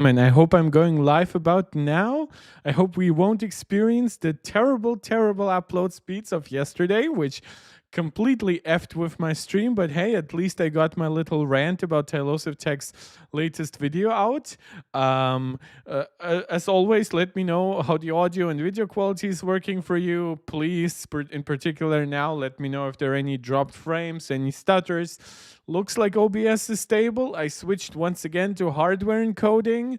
And I hope I'm going live about now. I hope we won't experience the terrible, terrible upload speeds of yesterday, which completely effed with my stream. But hey, at least I got my little rant about Tailosive Tech's latest video out. As always, let me know how the audio and video quality is working for you. Please, in particular now, let me know if there are any dropped frames, any stutters. Looks like OBS is stable. I switched once again to hardware encoding.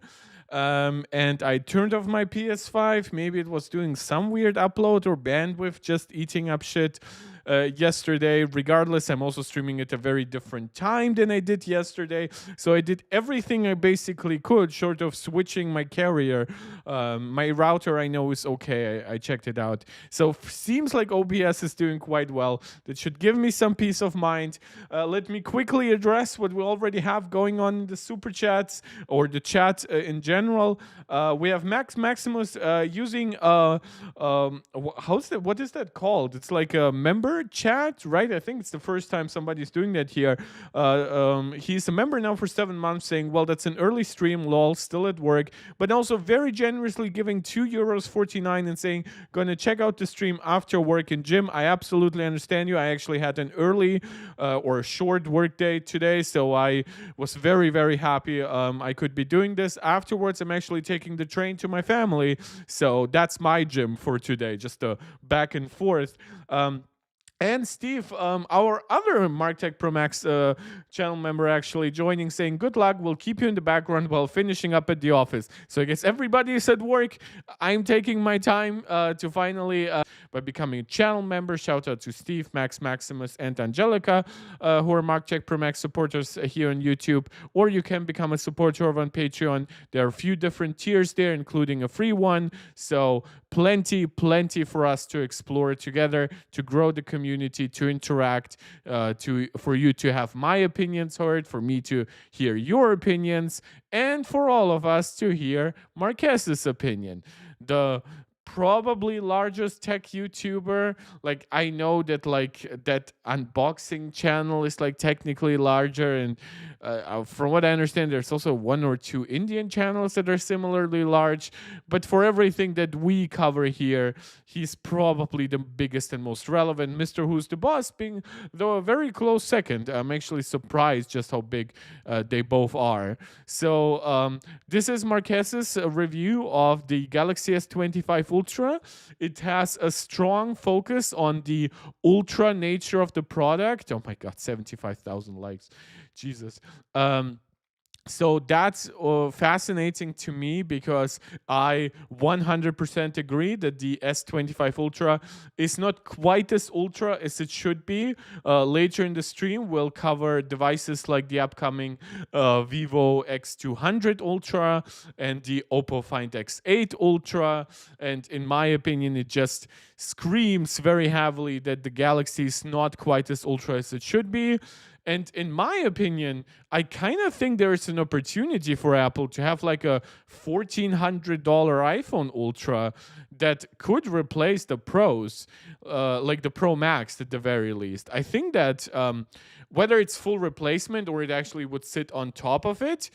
And I turned off my PS5. Maybe it was doing some weird upload or bandwidth just eating up shit yesterday. Regardless, I'm also streaming at a very different time than I did yesterday. So I did everything I basically could, short of switching my carrier. My router I know is okay. I checked it out. So seems like OBS is doing quite well. That should give me some peace of mind. Let me quickly address what we already have going on in the super chats or the chat in general. We have Maximus using what is that called? It's like a member chat, right? I think it's the first time somebody's doing that here. He's a member now for 7 months, saying, well, that's an early stream, lol, still at work, but also very generously giving €2.49 and saying, gonna check out the stream after work. And Jim, I absolutely understand you. I actually had an early or a short work day today, so I was very, very happy I could be doing this. Afterwards, I'm actually taking the train to my family, so that's my gym for today, just a back and forth. And Steve, our other MarkTech Pro Max channel member, actually joining, saying, good luck, we'll keep you in the background while finishing up at the office. So I guess everybody is at work. I'm taking my time to finally, by becoming a channel member. Shout out to Steve, Max, Maximus, and Angelica, who are MarkTech Pro Max supporters here on YouTube. Or you can become a supporter on Patreon. There are a few different tiers there, including a free one. So plenty for us to explore together, to grow the community, to interact, for you to have my opinions heard, for me to hear your opinions, and for all of us to hear Marquez's opinion. The probably largest tech YouTuber. Like, I know that like that unboxing channel is like technically larger, and from what I understand, there's also 1 or 2 Indian channels that are similarly large. But for everything that we cover here, he's probably the biggest and most relevant. Mr. Who's the Boss being, though, a very close second. I'm actually surprised just how big they both are. So this is Marquez's review of the Galaxy S25 Ultra. It has a strong focus on the ultra nature of the product. Oh my God, 75,000 likes. Jesus. So that's fascinating to me, because I 100% agree that the S25 Ultra is not quite as ultra as it should be. Later in the stream, we'll cover devices like the upcoming Vivo X200 Ultra and the Oppo Find X8 Ultra. And in my opinion, it just screams very heavily that the Galaxy is not quite as ultra as it should be. And in my opinion, I kind of think there's an opportunity for Apple to have like a $1,400 iPhone Ultra that could replace the Pros, like the Pro Max at the very least. I think that whether it's full replacement or it actually would sit on top of it,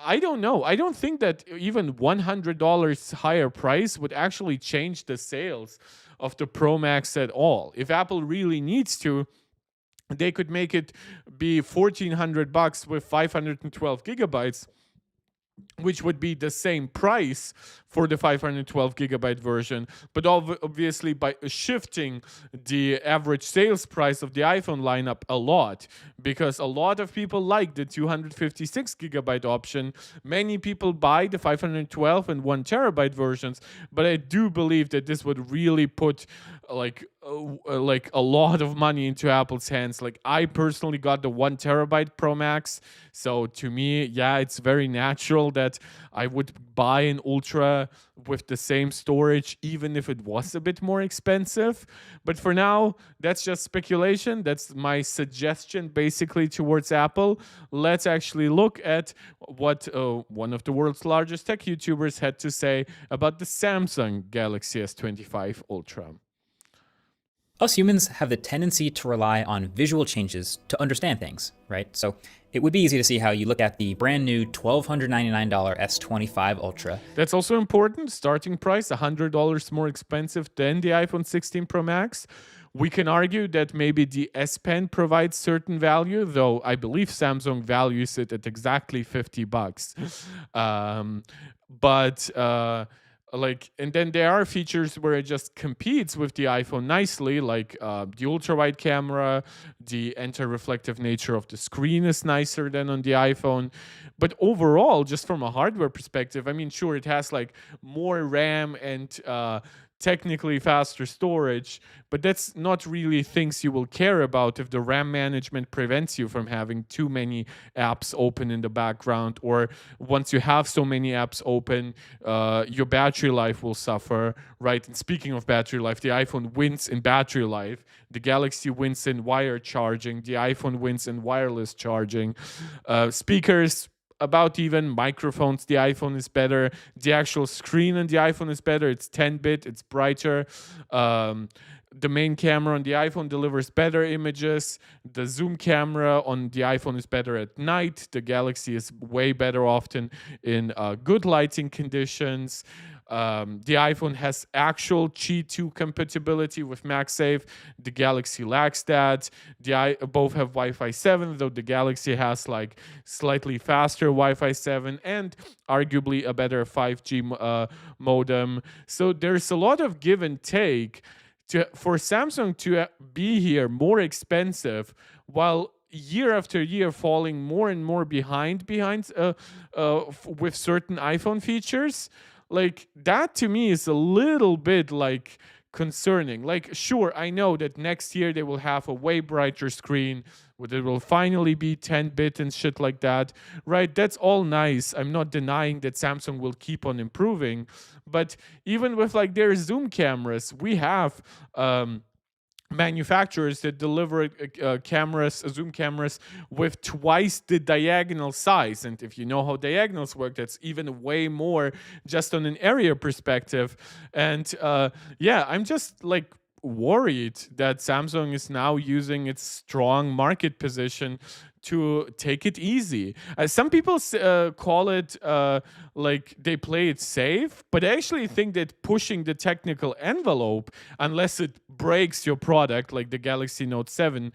I don't know. I don't think that even $100 higher price would actually change the sales of the Pro Max at all. If Apple really needs to, they could make it be $1,400 with 512 gigabytes, which would be the same price for the 512 gigabyte version, but obviously by shifting the average sales price of the iPhone lineup a lot, because a lot of people like the 256 gigabyte option. Many people buy the 512 and 1 terabyte versions, but I do believe that this would really put like a lot of money into Apple's hands. Like, I personally got the 1 terabyte Pro Max, so to me, yeah, it's very natural that I would buy an Ultra with the same storage, even if it was a bit more expensive. But for now, that's just speculation. That's my suggestion basically towards Apple. Let's actually look at what one of the world's largest tech YouTubers had to say about the Samsung Galaxy S25 Ultra. Us humans have the tendency to rely on visual changes to understand things, right? So it would be easy to see how you look at the brand new $1,299 S25 Ultra. That's also important. Starting price $100 more expensive than the iPhone 16 Pro Max. We can argue that maybe the S Pen provides certain value, though I believe Samsung values it at exactly $50. But like, and then there are features where it just competes with the iPhone nicely, like the ultra wide camera, the anti-reflective nature of the screen is nicer than on the iPhone. But overall, just from a hardware perspective, I mean, sure, it has like more RAM and technically faster storage, but that's not really things you will care about if the RAM management prevents you from having too many apps open in the background, or once you have so many apps open, your battery life will suffer, right? And speaking of battery life, the iPhone wins in battery life, the Galaxy wins in wire charging, the iPhone wins in wireless charging. Speakers, about even. Microphones, the iPhone is better. The actual screen on the iPhone is better. It's 10-bit, it's brighter. The main camera on the iPhone delivers better images. The zoom camera on the iPhone is better at night. The Galaxy is way better often in good lighting conditions. The iPhone has actual Qi 2 compatibility with MagSafe. The Galaxy lacks that. Both have Wi-Fi 7, though the Galaxy has like slightly faster Wi-Fi 7 and arguably a better 5G modem. So there's a lot of give and take for Samsung to be here more expensive while year after year falling more and more behind with certain iPhone features. Like, that to me is a little bit like concerning. Like, sure, I know that next year they will have a way brighter screen, where it will finally be 10-bit and shit like that, right? That's all nice. I'm not denying that Samsung will keep on improving, but even with like their zoom cameras, we have manufacturers that deliver zoom cameras with twice the diagonal size. And if you know how diagonals work, that's even way more just on an area perspective. And yeah, I'm just like worried that Samsung is now using its strong market position to take it easy. Some people call it like they play it safe, but I actually think that pushing the technical envelope, unless it breaks your product, like the Galaxy Note 7,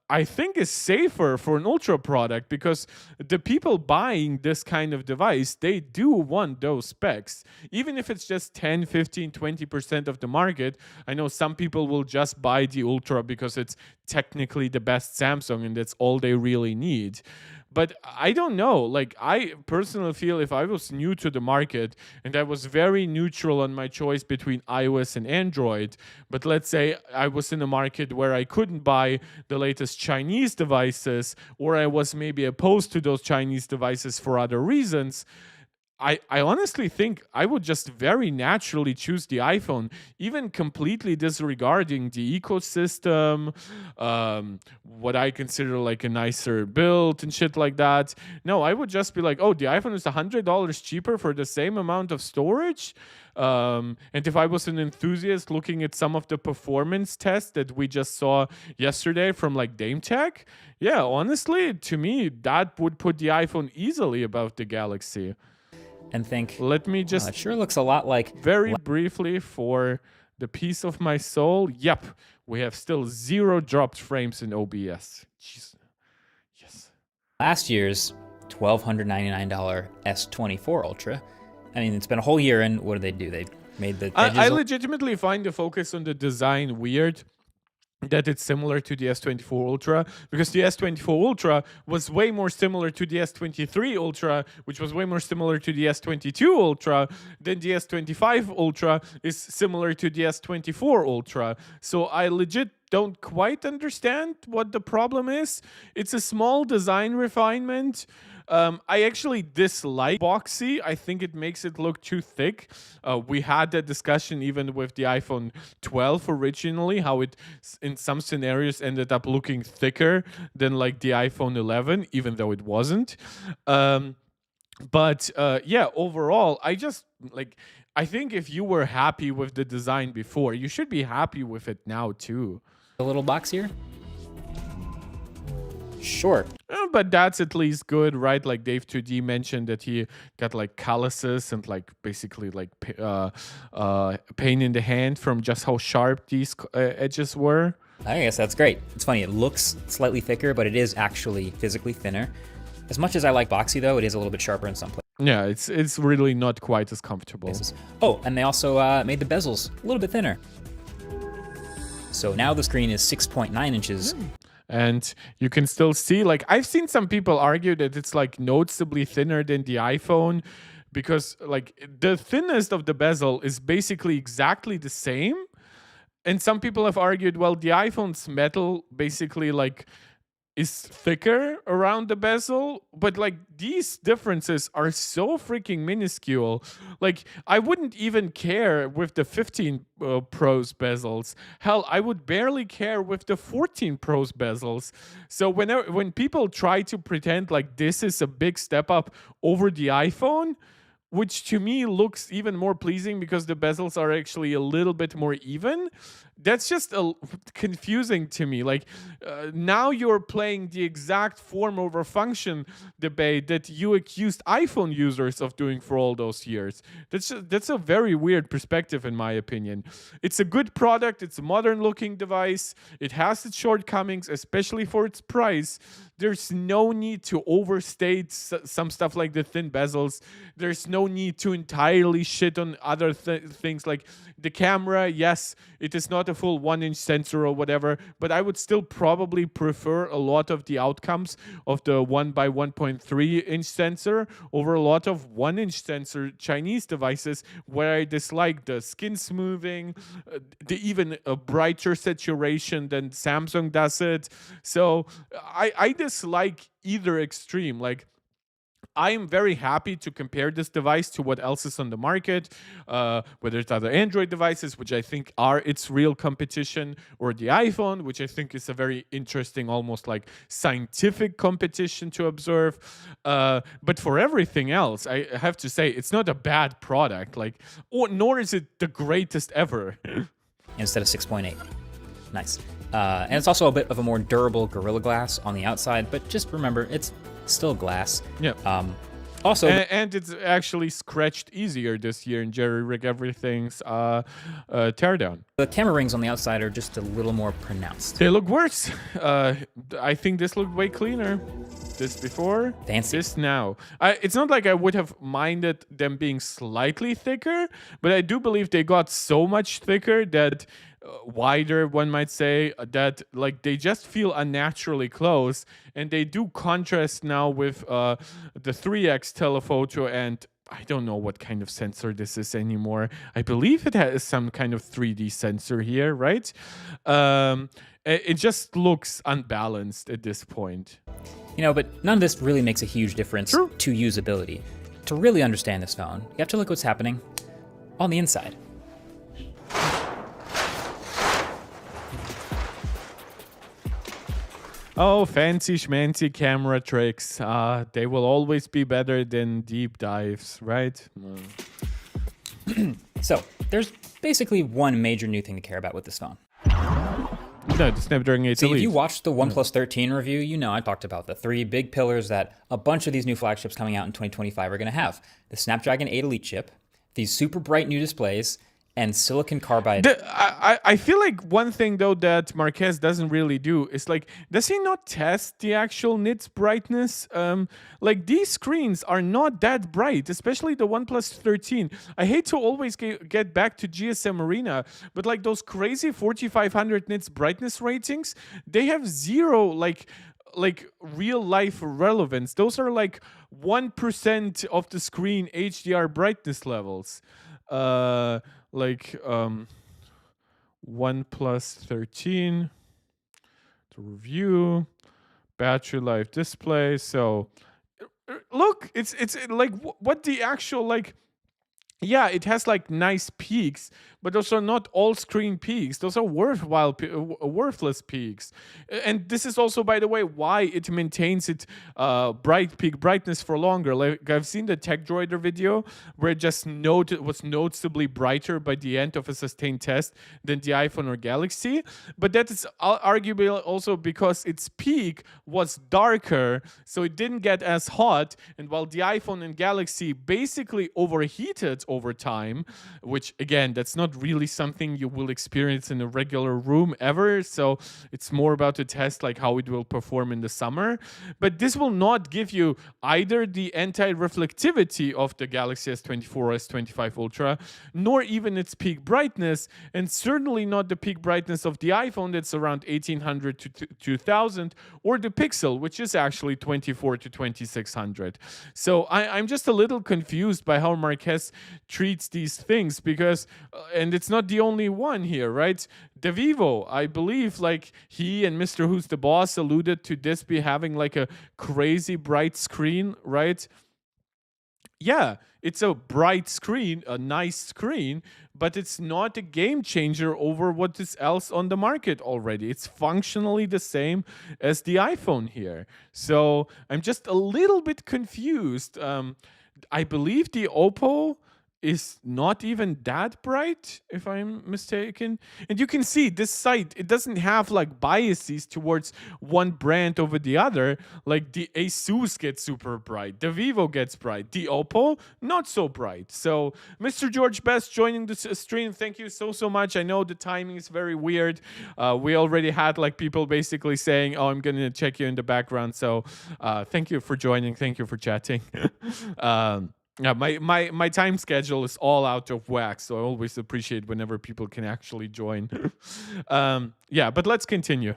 I think is safer for an Ultra product, because the people buying this kind of device, they do want those specs. Even if it's just 10, 15, 20% of the market, I know some people will just buy the Ultra because it's technically the best Samsung and that's all they really need. But I don't know. Like, I personally feel if I was new to the market and I was very neutral on my choice between iOS and Android, but let's say I was in a market where I couldn't buy the latest Chinese devices, or I was maybe opposed to those Chinese devices for other reasons, I honestly think I would just very naturally choose the iPhone, even completely disregarding the ecosystem, what I consider like a nicer build and shit like that. No, I would just be like, oh, the iPhone is $100 cheaper for the same amount of storage. And if I was an enthusiast looking at some of the performance tests that we just saw yesterday from like Dame Tech, yeah, honestly, to me, that would put the iPhone easily above the Galaxy. And think, Let me just it sure looks a lot like very briefly, for the peace of my soul. Yep, we have still 0 dropped frames in OBS. Jeez. Yes. last year's $1,299 S24 Ultra. I mean, it's been a whole year, and what do? They made the edges. I legitimately find the focus on the design weird, that it's similar to the S24 Ultra, because the S24 Ultra was way more similar to the S23 Ultra, which was way more similar to the S22 Ultra, than the S25 Ultra is similar to the S24 Ultra. So I legit don't quite understand what the problem is. It's a small design refinement. I actually dislike boxy. I think it makes it look too thick. We had that discussion even with the iPhone 12 originally, how it in some scenarios ended up looking thicker than like the iPhone 11, even though it wasn't. But yeah, overall, I think if you were happy with the design before, you should be happy with it now too. The little box here. Sure. But that's at least good, right? Like Dave 2D mentioned that he got like calluses and like basically like pain in the hand from just how sharp these edges were. I guess that's great. It's funny, it looks slightly thicker, but it is actually physically thinner. As much as I like boxy though, it is a little bit sharper in some places. Yeah, it's really not quite as comfortable. Oh, and they also made the bezels a little bit thinner. So now the screen is 6.9 inches. And you can still see, like, I've seen some people argue that it's like noticeably thinner than the iPhone because like the thinnest of the bezel is basically exactly the same. And some people have argued, well, the iPhone's metal basically like is thicker around the bezel, but like these differences are so freaking minuscule. Like I wouldn't even care with the 15 Pro's bezels. Hell, I would barely care with the 14 Pro's bezels. So when people try to pretend like this is a big step up over the iPhone, which to me looks even more pleasing because the bezels are actually a little bit more even. That's just confusing to me. Like now you're playing the exact form over function debate that you accused iPhone users of doing for all those years. That's a very weird perspective in my opinion. It's a good product. It's a modern looking device. It has its shortcomings, especially for its price. There's no need to overstate some stuff like the thin bezels. There's no need to entirely shit on other things like the camera. Yes, it is not a full 1-inch sensor or whatever, but I would still probably prefer a lot of the outcomes of the 1x1.3-inch sensor over a lot of 1-inch sensor Chinese devices where I dislike the skin smoothing, the even a brighter saturation than Samsung does it. So I dislike either extreme. Like I am very happy to compare this device to what else is on the market, whether it's other Android devices, which I think are its real competition, or the iPhone, which I think is a very interesting, almost like scientific competition to observe. But for everything else, I have to say it's not a bad product, nor is it the greatest ever. Instead of 6.8. Nice. And it's also a bit of a more durable Gorilla Glass on the outside, but just remember, it's still glass. Yeah. Also, and it's actually scratched easier this year in jerry-rig everything's teardown. The camera rings on the outside are just a little more pronounced. They look worse. I think this looked way cleaner. This before, fancy. This now. It's not like I would have minded them being slightly thicker, but I do believe they got so much thicker that wider, one might say, that like they just feel unnaturally close, and they do contrast now with the 3x telephoto, and I don't know what kind of sensor this is anymore. I believe it has some kind of 3D sensor here, right? It just looks unbalanced at this point. You know, but none of this really makes a huge difference to usability. To really understand this phone, you have to look what's happening on the inside. Oh, fancy schmancy camera tricks. They will always be better than deep dives, right? So, there's basically one major new thing to care about with this phone. No, the Snapdragon 8 So Elite. if you watched the OnePlus 13 review, you know I talked about the 3 big pillars that a bunch of these new flagships coming out in 2025 are going to have. The Snapdragon 8 Elite chip, these super bright new displays, and silicon carbide. I feel like one thing though that Marquez doesn't really do is like, does he not test the actual nits brightness? Like these screens are not that bright, especially the OnePlus 13. I hate to always get back to GSM Arena, but like those crazy 4500 nits brightness ratings, they have zero like real life relevance. Those are like 1% of the screen HDR brightness levels. OnePlus 13 to review, battery life display. So look, it's like what the actual like. Yeah, it has like nice peaks, but those are not all screen peaks. Those are worthless peaks. And this is also, by the way, why it maintains its bright peak brightness for longer. Like I've seen the Tech Droider video where it just was noticeably brighter by the end of a sustained test than the iPhone or Galaxy. But that is arguably also because its peak was darker, so it didn't get as hot. And while the iPhone and Galaxy basically overheated over time, which again, that's not really something you will experience in a regular room ever. So it's more about a test like how it will perform in the summer. But this will not give you either the anti-reflectivity of the Galaxy S24 or S25 Ultra, nor even its peak brightness, and certainly not the peak brightness of the iPhone that's around 1800 to 2000, or the Pixel, which is actually 24 to 2600. So I'm just a little confused by how Marques treats these things because, and it's not the only one here, right? The Vivo, I believe, like he and Mr. Who's the Boss alluded to this be having like a crazy bright screen, right? Yeah, it's a bright screen, a nice screen, but it's not a game changer over what is else on the market already. It's functionally the same as the iPhone here. So I'm just a little bit confused. I believe the Oppo is not even that bright, if I'm mistaken. And you can see this site, it doesn't have like biases towards one brand over the other. Like the Asus gets super bright, the Vivo gets bright, the Oppo not so bright. So Mr. George Best joining the stream, thank you so much. I know the timing is very weird. We already had like people basically saying, oh, I'm gonna check you in the background. So thank you for joining, thank you for chatting. Yeah, my time schedule is all out of whack, so I always appreciate whenever people can actually join. Yeah, but let's continue.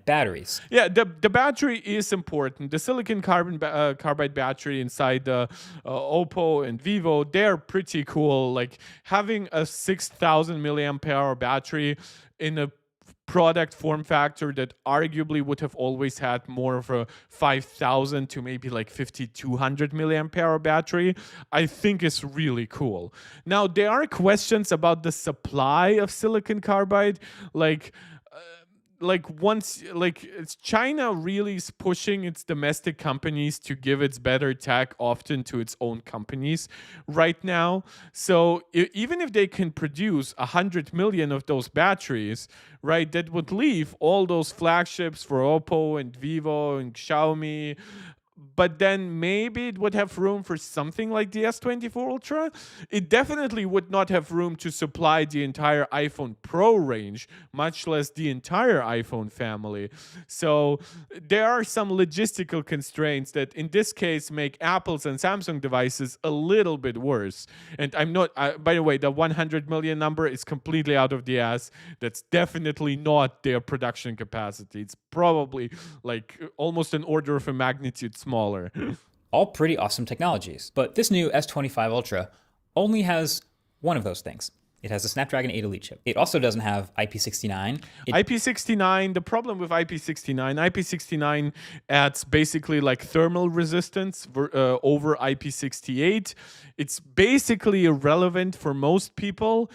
Batteries. Yeah, the battery is important. The silicon carbide battery inside the Oppo and Vivo, they're pretty cool. Like having a 6,000 milliamp hour battery in a product form factor that arguably would have always had more of a 5,000 to maybe like 5,200 milliamp hour battery, I think is really cool. Now, there are questions about the supply of silicon carbide, once it's China really is pushing its domestic companies to give its better tech often to its own companies right now. So even if they can produce 100 million of those batteries, right, that would leave all those flagships for Oppo and Vivo and Xiaomi. But then maybe it would have room for something like the S24 Ultra. It definitely would not have room to supply the entire iPhone Pro range, much less the entire iPhone family. So there are some logistical constraints that in this case make Apple's and Samsung devices a little bit worse. And I'm not, by the way, the 100 million number is completely out of the ass. That's definitely not their production capacity. It's probably like almost an order of a magnitude smaller. All pretty awesome technologies. But this new S25 Ultra only has one of those things. It has a Snapdragon 8 Elite chip. It also doesn't have IP69. IP69, the problem with IP69 adds basically like thermal resistance over IP68. It's basically irrelevant for most people.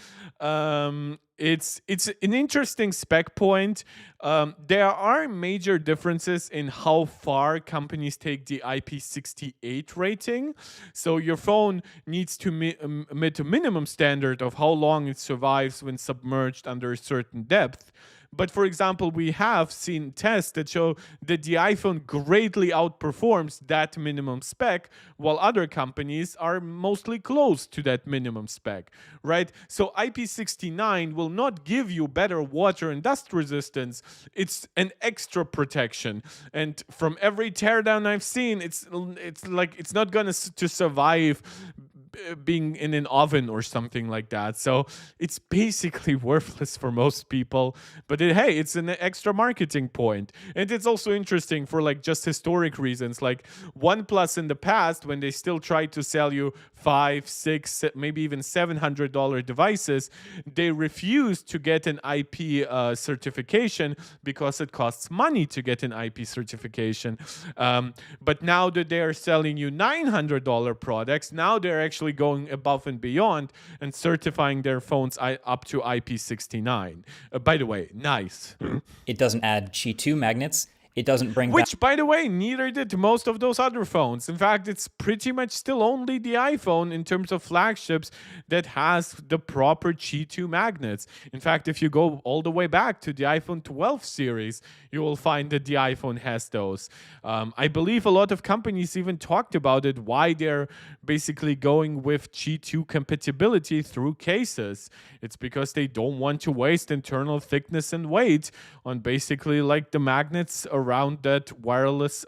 It's an interesting spec point. There are major differences in how far companies take the IP68 rating. So your phone needs to meet a minimum standard of how long it survives when submerged under a certain depth. But for example, we have seen tests that show that the iPhone greatly outperforms that minimum spec, while other companies are mostly close to that minimum spec, right? So IP69 will not give you better water and dust resistance. It's an extra protection. And from every teardown I've seen, it's like it's not going to survive being in an oven or something like that. So it's basically worthless for most people, but hey, it's an extra marketing point. And it's also interesting for like just historic reasons. Like OnePlus in the past, when they still tried to sell you $500, $600, maybe even $700 devices, they refused to get an IP certification because it costs money to get an IP certification. But now that they are selling you $900 products, now they're actually actually going above and beyond and certifying their phones up to IP69. By the way, nice. It doesn't add Qi 2 magnets. It doesn't bring back. Which, by the way, neither did most of those other phones. In fact, it's pretty much still only the iPhone in terms of flagships that has the proper Qi 2 magnets. In fact, if you go all the way back to the iPhone 12 series, you will find that the iPhone has those. I believe a lot of companies even talked about it, why they're basically going with Qi 2 compatibility through cases. It's because they don't want to waste internal thickness and weight on basically like the magnets around that wireless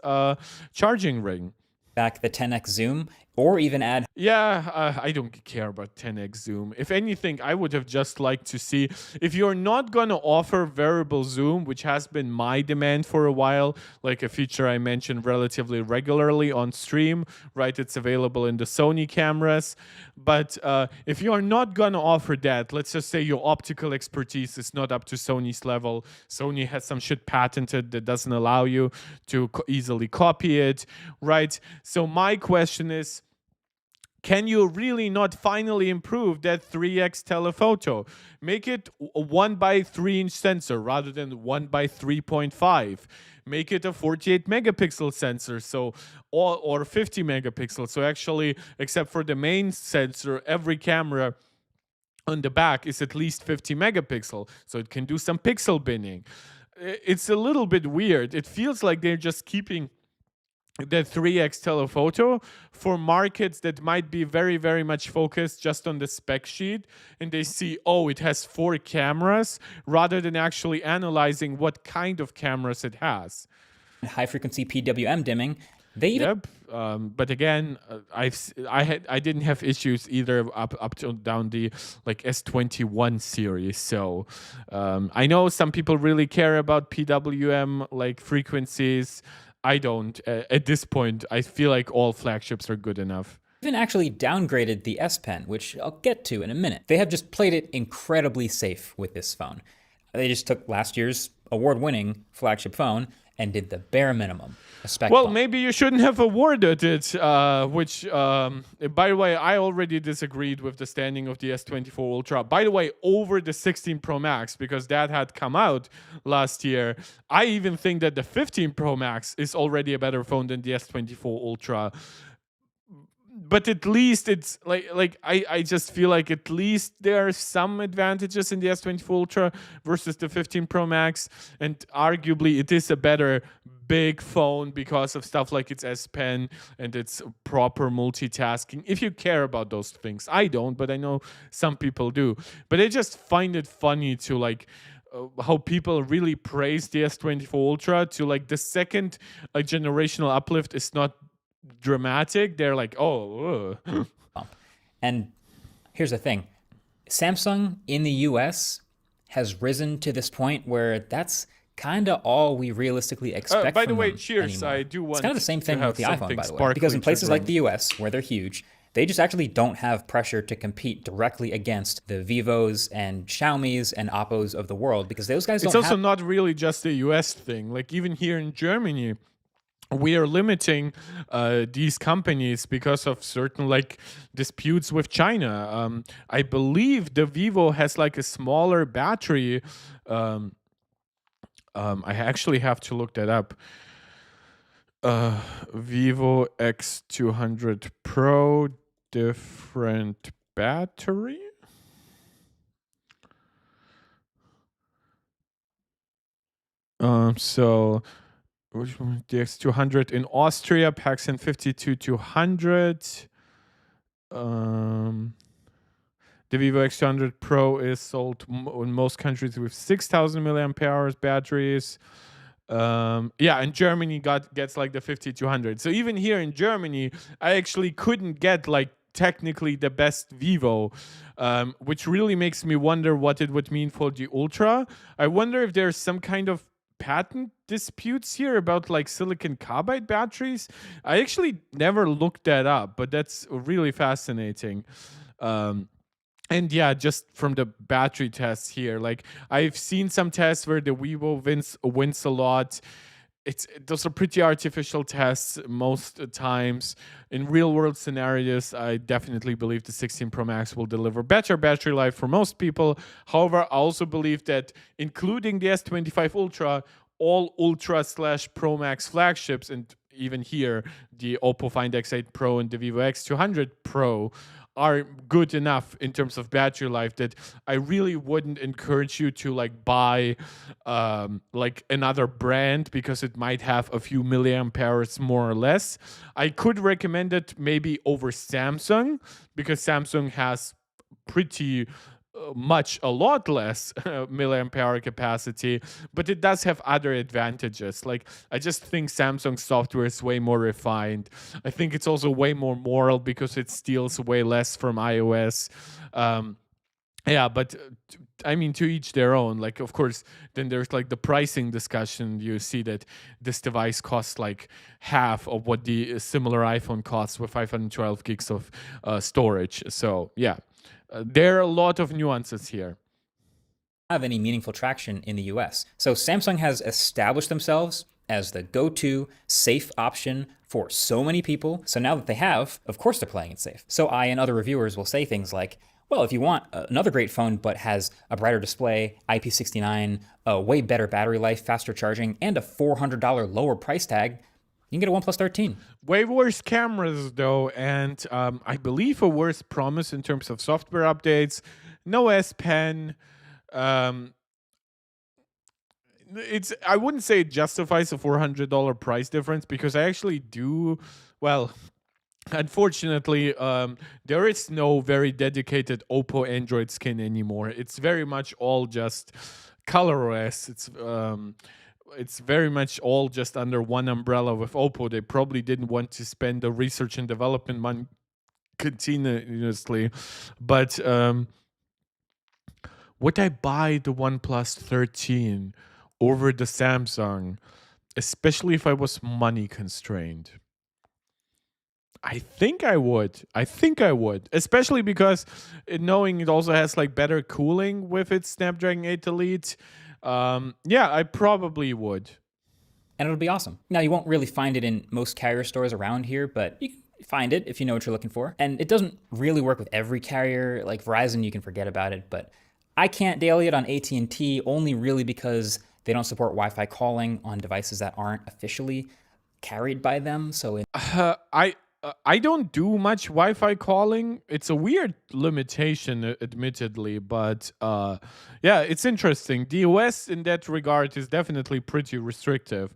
charging ring. Back the 10x zoom, or even add. Yeah, I don't care about 10x zoom. If anything, I would have just liked to see, if you're not going to offer variable zoom, which has been my demand for a while, like a feature I mentioned relatively regularly on stream, right? It's available in the Sony cameras. But if you are not going to offer that, let's just say your optical expertise is not up to Sony's level. Sony has some shit patented that doesn't allow you to easily copy it, right? So my question is, can you really not finally improve that 3x telephoto? Make it a 1x3-inch sensor rather than 1x3.5. Make it a 48 megapixel sensor, so or 50 megapixels. So actually, except for the main sensor, every camera on the back is at least 50 megapixel, so it can do some pixel binning. It's a little bit weird. It feels like they're just keeping the 3x telephoto for markets that might be very, very much focused just on the spec sheet, and they see, oh, it has 4 cameras, rather than actually analyzing what kind of cameras it has. High frequency PWM dimming. They even. Yep. But again, I didn't have issues either up to down the like S21 series. So I know some people really care about PWM like frequencies. I don't. At this point, I feel like all flagships are good enough. Even actually downgraded the S Pen, which I'll get to in a minute. They have just played it incredibly safe with this phone. They just took last year's award-winning flagship phone and did the bare minimum. Well, maybe you shouldn't have awarded it, which, by the way, I already disagreed with the standing of the S24 Ultra. By the way, over the 16 Pro Max, because that had come out last year. I even think that the 15 Pro Max is already a better phone than the S24 Ultra. But at least it's like I just feel like at least there are some advantages in the S24 Ultra versus the 15 Pro Max, and arguably it is a better big phone because of stuff like its S Pen and its proper multitasking. If you care about those things, I don't, but I know some people do. But I just find it funny to like how people really praise the S24 Ultra to like the second generational uplift is not dramatic. They're like, oh. And here's the thing. Samsung in the US has risen to this point where that's kind of all we realistically expect by the from way, them cheers. anymore. I do want It's kind of the same thing with the iPhone, by the way. Because in places like the US, where they're huge, they just actually don't have pressure to compete directly against the Vivos and Xiaomis and Oppos of the world, because those guys don't have... It's also not really just a US thing. Like even here in Germany, we are limiting these companies because of certain like disputes with China. I believe the Vivo has like a smaller battery. I actually have to look that up. Vivo X200 Pro, different battery. So which one? The X200 in Austria packs in 52-200. The Vivo X200 Pro is sold in most countries with 6,000 milliampere hours batteries. Yeah, and Germany gets like the 5200. So even here in Germany, I actually couldn't get like technically the best Vivo, which really makes me wonder what it would mean for the Ultra. I wonder if there's some kind of patent disputes here about like silicon carbide batteries. I actually never looked that up, but that's really fascinating. And yeah, just from the battery tests here, like I've seen some tests where the Vivo wins a lot. those are pretty artificial tests most times. In real world scenarios, I definitely believe the 16 Pro Max will deliver better battery life for most people. However, I also believe that including the S25 Ultra, all Ultra / Pro Max flagships, and even here the Oppo Find X8 Pro and the Vivo X200 Pro, are good enough in terms of battery life that I really wouldn't encourage you to like buy like another brand because it might have a few milliamp hours more or less. I could recommend it maybe over Samsung because Samsung has pretty a lot less milliamp hour capacity, but it does have other advantages. Like, I just think Samsung software is way more refined. I think it's also way more moral because it steals way less from iOS. Yeah, but I mean, to each their own. Like, of course, then there's like the pricing discussion. You see that this device costs like half of what the similar iPhone costs with 512 gigs of storage. So yeah, there are a lot of nuances here. Have any meaningful traction in the US. So Samsung has established themselves as the go-to safe option for so many people. So now that they have, of course they're playing it safe. So I and other reviewers will say things like, well, if you want another great phone but has a brighter display, IP69, a way better battery life, faster charging, and a $400 lower price tag, you can get a OnePlus 13. Way worse cameras, though, and I believe a worse promise in terms of software updates. No S Pen. I wouldn't say it justifies a $400 price difference because I actually do. Well, unfortunately, there is no very dedicated Oppo Android skin anymore. It's very much all just ColorOS. It's very much all just under one umbrella with Oppo. They probably didn't want to spend the research and development money continuously. But would I buy the OnePlus 13 over the Samsung, especially if I was money constrained? I think I would. Especially because knowing it also has like better cooling with its Snapdragon 8 Elite. Yeah, I probably would. And it'll be awesome. Now, you won't really find it in most carrier stores around here, but you can find it if you know what you're looking for. And it doesn't really work with every carrier. Like Verizon, you can forget about it. But I can't daily it on AT&T only really because they don't support Wi-Fi calling on devices that aren't officially carried by them. So I don't do much Wi-Fi calling. It's a weird limitation, admittedly, but yeah, it's interesting. The OS in that regard is definitely pretty restrictive.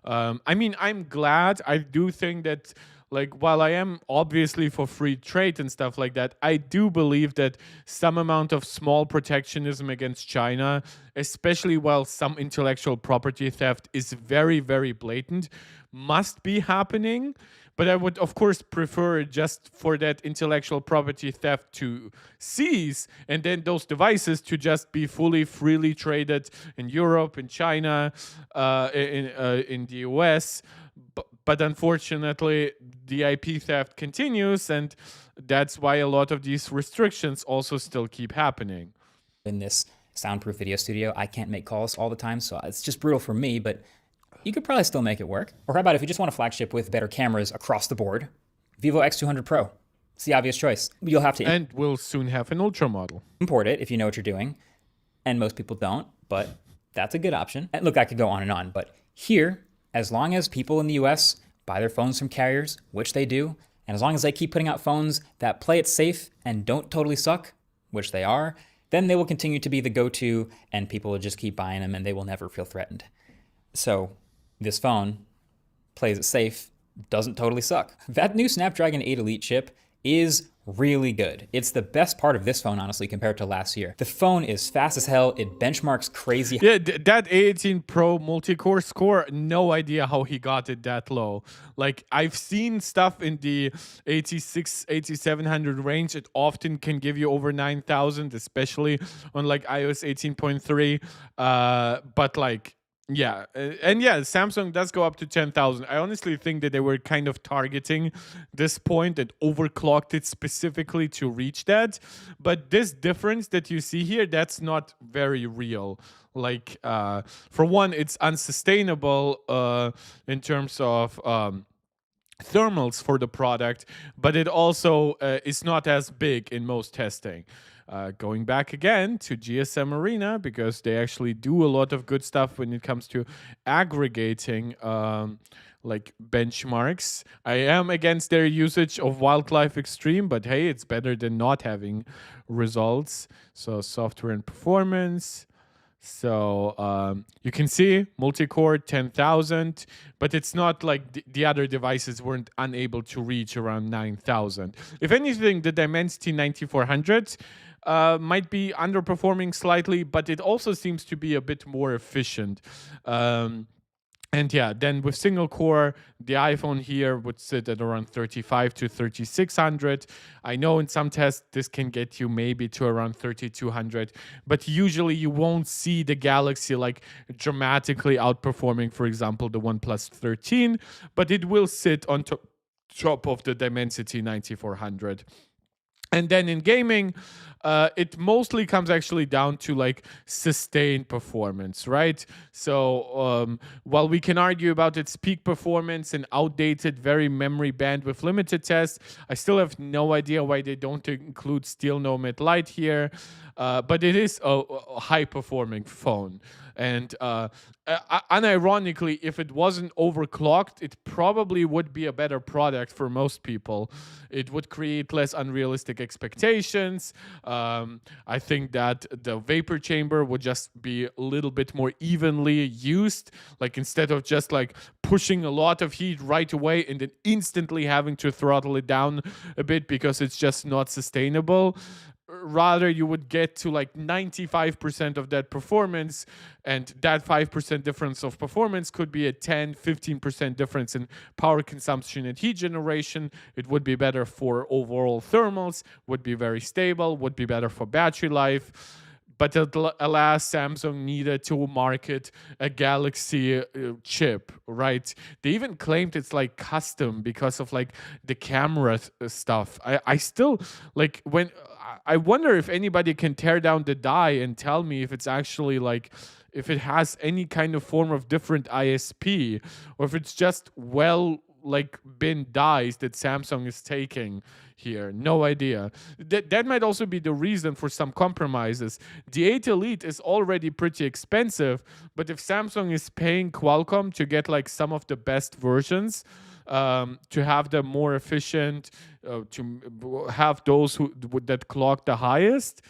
I mean, I'm glad. I do think that, like, while I am obviously for free trade and stuff like that, I do believe that some amount of small protectionism against China, especially while some intellectual property theft is very, very blatant, must be happening. But I would, of course, prefer just for that intellectual property theft to cease and then those devices to just be freely traded in Europe, in China, in the US. But unfortunately, the IP theft continues, and that's why a lot of these restrictions also still keep happening. In this soundproof video studio, I can't make calls all the time, so it's just brutal for me, but you could probably still make it work. Or how about if you just want a flagship with better cameras across the board? Vivo X200 Pro. It's the obvious choice. You'll have to and we'll soon have an Ultra model. Import it if you know what you're doing. And most people don't, but that's a good option. And look, I could go on and on, but here, as long as people in the US buy their phones from carriers, which they do, and as long as they keep putting out phones that play it safe and don't totally suck, which they are, then they will continue to be the go-to and people will just keep buying them and they will never feel threatened. So this phone plays it safe, doesn't totally suck. That new Snapdragon 8 Elite chip is really good. It's the best part of this phone, honestly, compared to last year. The phone is fast as hell. It benchmarks crazy. Yeah, that A18 Pro multi-core score, no idea how he got it that low. Like, I've seen stuff in the 86, 8700 range. It often can give you over 9,000, especially on like iOS 18.3. But like, Yeah, and yeah, Samsung does go up to 10,000. I honestly think that they were kind of targeting this point and overclocked it specifically to reach that. But this difference that you see here, that's not very real. Like, for one, it's unsustainable in terms of thermals for the product, but it also is not as big in most testing. Going back again to GSM Arena, because they actually do a lot of good stuff when it comes to aggregating like benchmarks. I am against their usage of Wildlife Extreme, but hey, it's better than not having results. So software and performance. So you can see multi-core 10,000, but it's not like the other devices weren't unable to reach around 9,000. If anything, the Dimensity 9400 might be underperforming slightly, but it also seems to be a bit more efficient. And yeah, then with single core, the iPhone here would sit at around 35 to 3600. I know in some tests this can get you maybe to around 3200, but usually you won't see the Galaxy like dramatically outperforming, for example, the OnePlus 13, but it will sit on top of the Dimensity 9400. And then in gaming, it mostly comes actually down to like sustained performance, right? So while we can argue about its peak performance and outdated, very memory bandwidth limited tests, I still have no idea why they don't include Steel Nomad Lite here. But it is a high performing phone. And unironically, if it wasn't overclocked, it probably would be a better product for most people. It would create less unrealistic expectations. I think that the vapor chamber would just be a little bit more evenly used. Like instead of just like pushing a lot of heat right away and then instantly having to throttle it down a bit because it's just not sustainable. Rather, you would get to like 95% of that performance, and that 5% difference of performance could be a 10-15% difference in power consumption and heat generation. It would be better for overall thermals, would be very stable, would be better for battery life. But alas, Samsung needed to market a Galaxy chip, right? They even claimed it's like custom because of like the camera stuff. I still like when I wonder if anybody can tear down the die and tell me if it's actually like if it has any kind of form of different ISP or if it's just like bin dies that Samsung is taking here. No idea. That might also be the reason for some compromises. The 8 Elite is already pretty expensive, but if Samsung is paying Qualcomm to get like some of the best versions, to have them more efficient, to have those that clock the highest,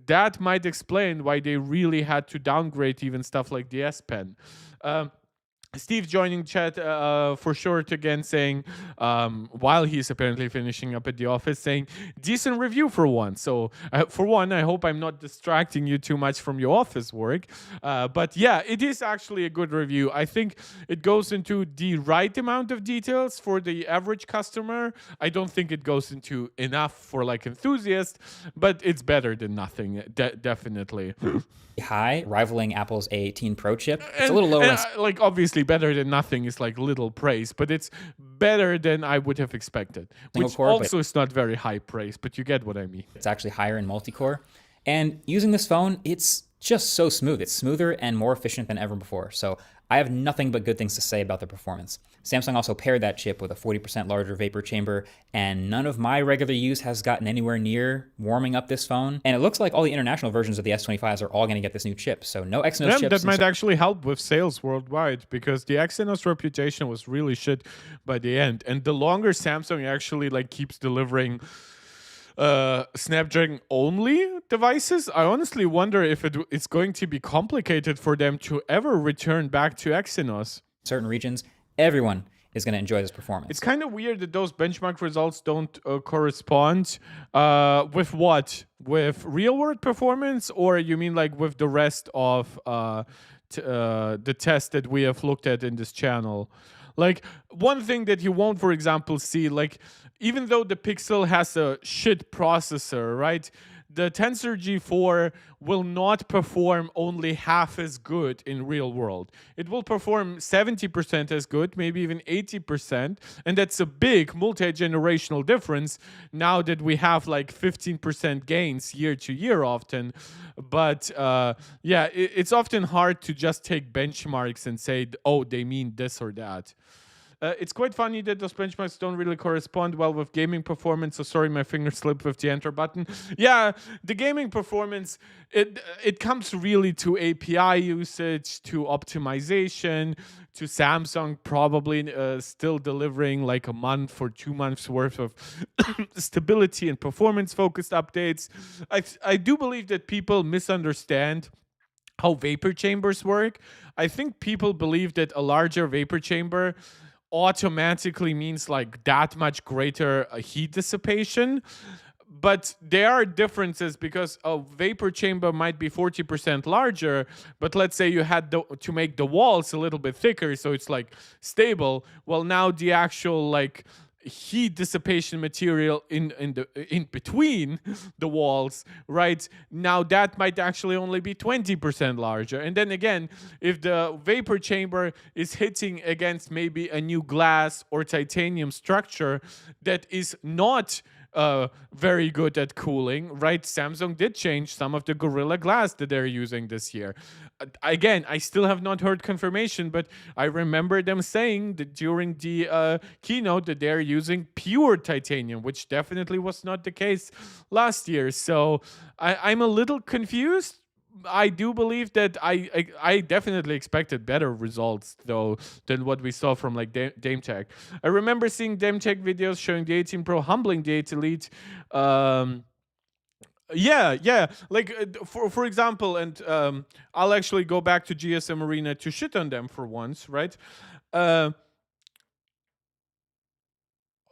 that might explain why they really had to downgrade even stuff like the S Pen. Steve joining chat for short again saying, while he's apparently finishing up at the office, saying, decent review for one. So for one, I hope I'm not distracting you too much from your office work. But yeah, it is actually a good review. I think it goes into the right amount of details for the average customer. I don't think it goes into enough for like enthusiasts, but it's better than nothing, definitely. High, rivaling Apple's A18 Pro chip. It's a little lower. Like obviously better than nothing is like little praise, but it's better than I would have expected. Which also is not very high praise, but you get what I mean. It's actually higher in multi-core. And using this phone, it's just so smooth. It's smoother and more efficient than ever before. So I have nothing but good things to say about the performance. Samsung also paired that chip with a 40% larger vapor chamber, and none of my regular use has gotten anywhere near warming up this phone. And it looks like all the international versions of the S25s are all going to get this new chip. So no Exynos chips. That might actually help with sales worldwide, because the Exynos reputation was really shit by the end. And the longer Samsung actually like keeps delivering Snapdragon only devices, I honestly wonder if it's going to be complicated for them to ever return back to Exynos. Certain regions, everyone is going to enjoy this performance. It's kind of weird that those benchmark results don't correspond with what? With real world performance, or you mean like with the rest of the tests that we have looked at in this channel? Like one thing that you won't, for example, see, like even though the Pixel has a shit processor, right? the Tensor G4 will not perform only half as good in real world. It will perform 70% as good, maybe even 80%. And that's a big multi-generational difference now that we have like 15% gains year to year often. But yeah, it's often hard to just take benchmarks and say, oh, they mean this or that. It's quite funny that those benchmarks don't really correspond well with gaming performance. So sorry, my finger slipped with the enter button. Yeah, the gaming performance, it comes really to API usage, to optimization, to Samsung probably still delivering like a month or 2 months worth of stability and performance focused updates. I do believe that people misunderstand how vapor chambers work. I think people believe that a larger vapor chamber automatically means like that much greater heat dissipation. But there are differences because a vapor chamber might be 40% larger, but let's say you had to make the walls a little bit thicker so it's like stable. Well, now the actual like heat dissipation material in between the walls, right? Now that might actually only be 20% larger. And then again, if the vapor chamber is hitting against maybe a new glass or titanium structure that is not very good at cooling, right? Samsung did change some of the Gorilla Glass that they're using this year. Again, I still have not heard confirmation, but I remember them saying that during the keynote that they're using pure titanium, which definitely was not the case last year. So I'm a little confused. I do believe that I definitely expected better results though than what we saw from like DameTech. I remember seeing DameTech videos showing the 18 Pro humbling the 8 Elite. Yeah. Like for example, and I'll actually go back to GSM Arena to shit on them for once, right?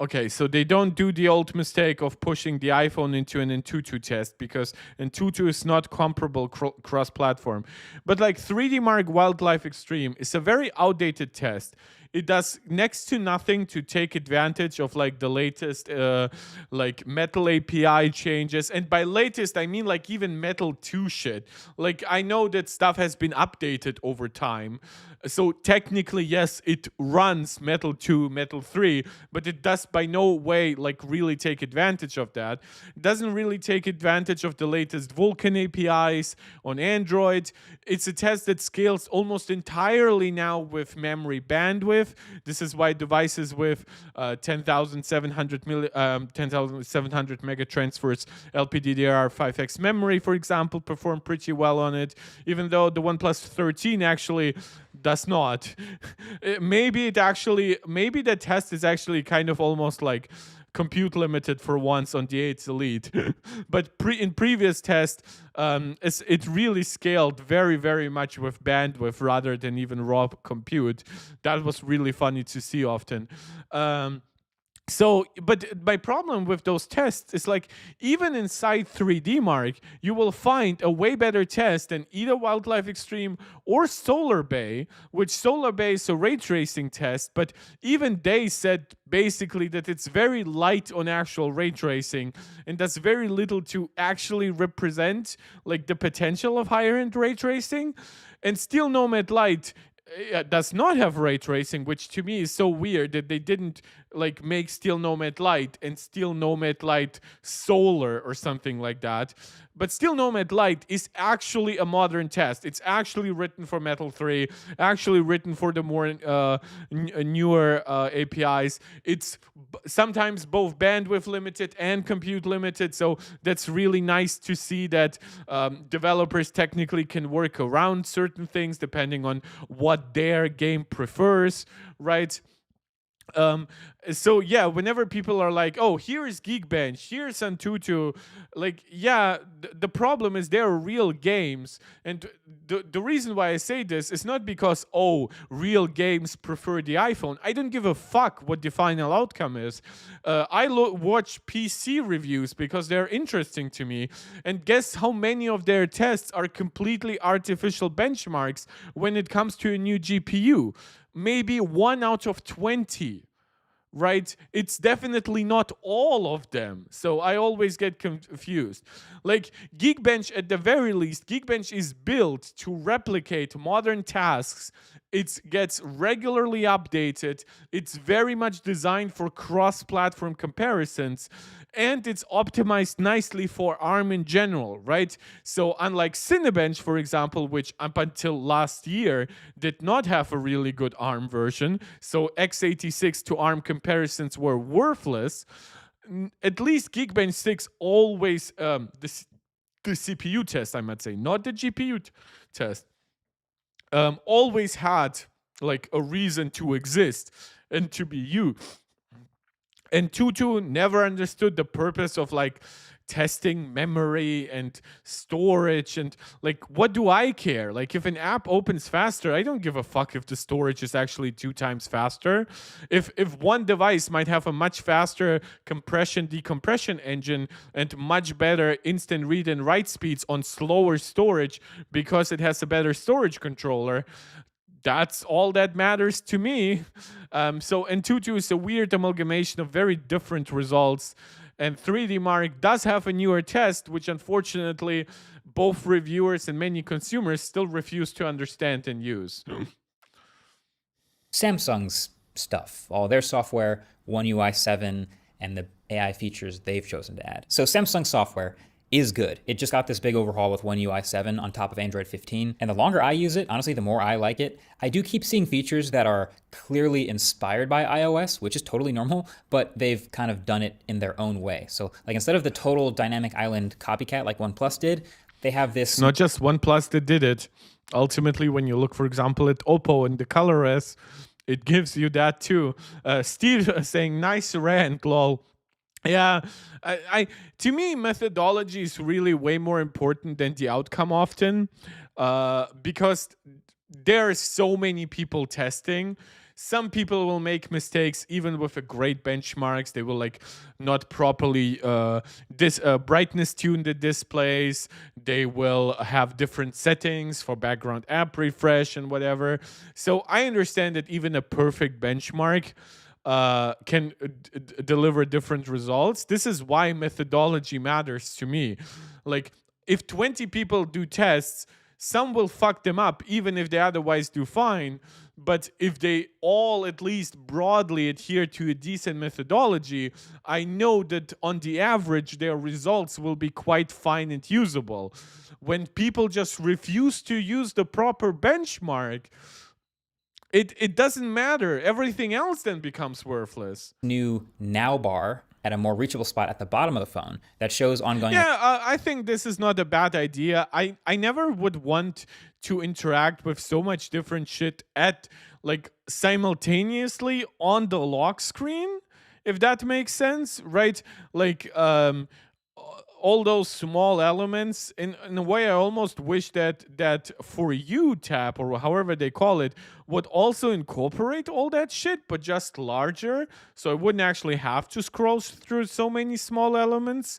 Okay, so they don't do the old mistake of pushing the iPhone into an Antutu test because Antutu is not comparable cross-platform. But like 3D Mark Wildlife Extreme is a very outdated test. It does next to nothing to take advantage of like the latest like Metal API changes. And by latest, I mean like even Metal 2 shit. Like I know that stuff has been updated over time. So technically, yes, it runs Metal 2, Metal 3, but it does by no way like really take advantage of that. It doesn't really take advantage of the latest Vulkan APIs on Android. It's a test that scales almost entirely now with memory bandwidth. This is why devices with 10,700 mega transfers LPDDR5X memory, for example, perform pretty well on it, even though the OnePlus 13 actually does not. Maybe the test is actually kind of almost like compute limited for once on the 8 Elite. But in previous tests, it really scaled very, very much with bandwidth rather than even raw compute. That was really funny to see often. So, but my problem with those tests is like, even inside 3D Mark, you will find a way better test than either Wildlife Extreme or Solar Bay, which Solar Bay is a ray tracing test, but even they said basically that it's very light on actual ray tracing and does very little to actually represent like the potential of higher end ray tracing. And still Nomad Lite does not have ray tracing, which to me is so weird that they didn't like make Steel Nomad Lite and Steel Nomad Lite Solar or something like that. But Steel Nomad Lite is actually a modern test. It's actually written for Metal 3, actually written for the more newer APIs. It's sometimes both bandwidth limited and compute limited, so that's really nice to see that developers technically can work around certain things depending on what their game prefers, right? So yeah, whenever people are like, oh, here's Geekbench, here's Antutu, like, yeah, the problem is they're real games. And the reason why I say this is not because, oh, real games prefer the iPhone. I don't give a fuck what the final outcome is. I watch PC reviews because they're interesting to me. And guess how many of their tests are completely artificial benchmarks when it comes to a new GPU? Maybe 1 out of 20. right? It's definitely not all of them. So I always get confused. Like Geekbench, at the very least, Geekbench is built to replicate modern tasks. It gets regularly updated. It's very much designed for cross-platform comparisons, and it's optimized nicely for ARM in general, right? So unlike Cinebench, for example, which up until last year did not have a really good ARM version, so x86 to ARM comparisons were worthless. At least Geekbench 6 always the CPU test, I might say, not the GPU test, always had like a reason to exist and to be used. And Tutu never understood the purpose of like testing memory and storage, and like, what do I care? Like, if an app opens faster, I don't give a fuck if the storage is actually 2 times faster. If one device might have a much faster compression decompression engine and much better instant read and write speeds on slower storage because it has a better storage controller, that's all that matters to me. So Antutu is a weird amalgamation of very different results. And 3D Mark does have a newer test, which unfortunately both reviewers and many consumers still refuse to understand and use. Samsung's stuff, all their software, One UI 7, and the AI features they've chosen to add. So Samsung software is good. It just got this big overhaul with One UI 7 on top of Android 15. And the longer I use it, honestly, the more I like it. I do keep seeing features that are clearly inspired by iOS, which is totally normal, but they've kind of done it in their own way. So like instead of the total dynamic island copycat like OnePlus did, they have this... Not just OnePlus that did it. Ultimately, when you look, for example, at Oppo and the ColorOS, it gives you that too. Steve saying, nice rant, lol. Yeah, I to me, methodology is really way more important than the outcome often, because there are so many people testing. Some people will make mistakes even with a great benchmarks. They will like not properly brightness tune the displays. They will have different settings for background app refresh and whatever. So I understand that even a perfect benchmark can deliver different results. This is why methodology matters to me. Like, if 20 people do tests, some will fuck them up, even if they otherwise do fine. But if they all at least broadly adhere to a decent methodology, I know that on the average, their results will be quite fine and usable. When people just refuse to use the proper benchmark, it doesn't matter. Everything else then becomes worthless. New Now bar at a more reachable spot at the bottom of the phone that shows ongoing... Yeah, I think this is not a bad idea. I never would want to interact with so much different shit at like simultaneously on the lock screen, if that makes sense, right? Like all those small elements. In a way, I almost wish that For You tab, or however they call it, would also incorporate all that shit, but just larger, so I wouldn't actually have to scroll through so many small elements.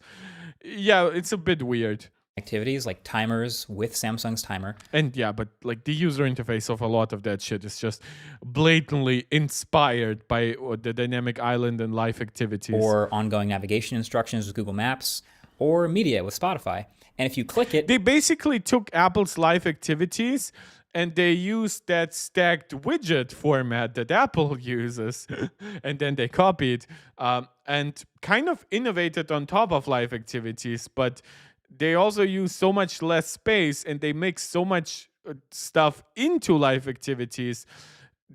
Yeah, it's a bit weird. Activities like timers with Samsung's timer. And yeah, but like the user interface of a lot of that shit is just blatantly inspired by the dynamic island and live activities. Or ongoing navigation instructions with Google Maps. Or media with Spotify. And if you click it... They basically took Apple's live activities and they used that stacked widget format that Apple uses, and then they copied and kind of innovated on top of live activities, but they also use so much less space and they mix so much stuff into live activities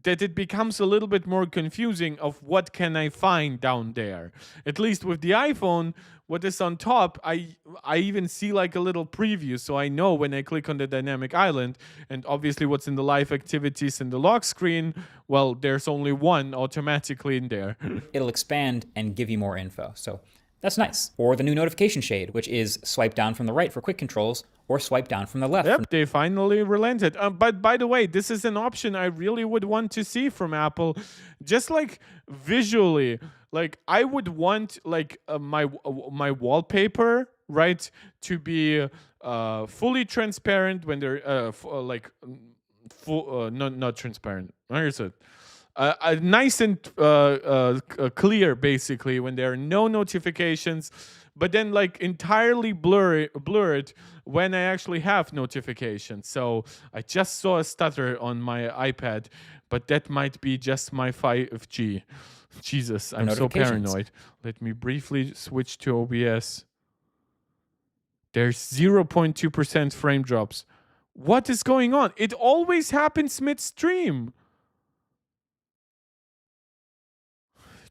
that it becomes a little bit more confusing of what can I find down there. At least with the iPhone, what is on top, I even see like a little preview, so I know when I click on the dynamic island, and obviously what's in the live activities in the lock screen, well, there's only one automatically in there. It'll expand and give you more info, so that's nice. Or the new notification shade, which is swipe down from the right for quick controls, or swipe down from the left. Yep, they finally relented. But by the way, this is an option I really would want to see from Apple, just like visually. Like, I would want like my wallpaper, right, to be fully transparent when they're not transparent. Where is it? nice and clear, basically, when there are no notifications, but then like entirely blurred when I actually have notifications. So I just saw a stutter on my iPad, but that might be just my 5G. Jesus, I'm so Notifications. paranoid. Let me briefly switch to OBS. There's 0.2% frame drops. What is going on? It always happens midstream.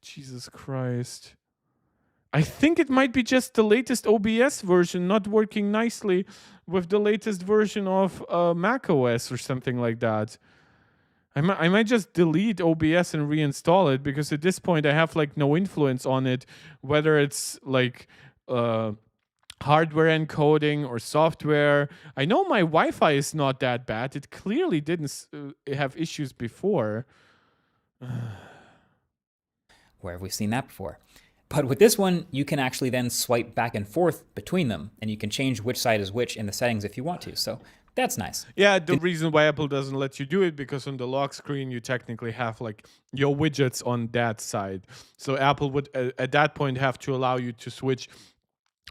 Jesus Christ. I think it might be just the latest OBS version not working nicely with the latest version of macOS or something like that. I might just delete OBS and reinstall it, because at this point I have like no influence on it, whether it's like hardware encoding or software. I know my Wi-Fi is not that bad. It clearly didn't have issues before. Where have we seen that before? But with this one, you can actually then swipe back and forth between them, and you can change which side is which in the settings if you want to. So that's nice. Yeah, the reason why Apple doesn't let you do it, because on the lock screen you technically have like your widgets on that side. So Apple would at that point have to allow you to switch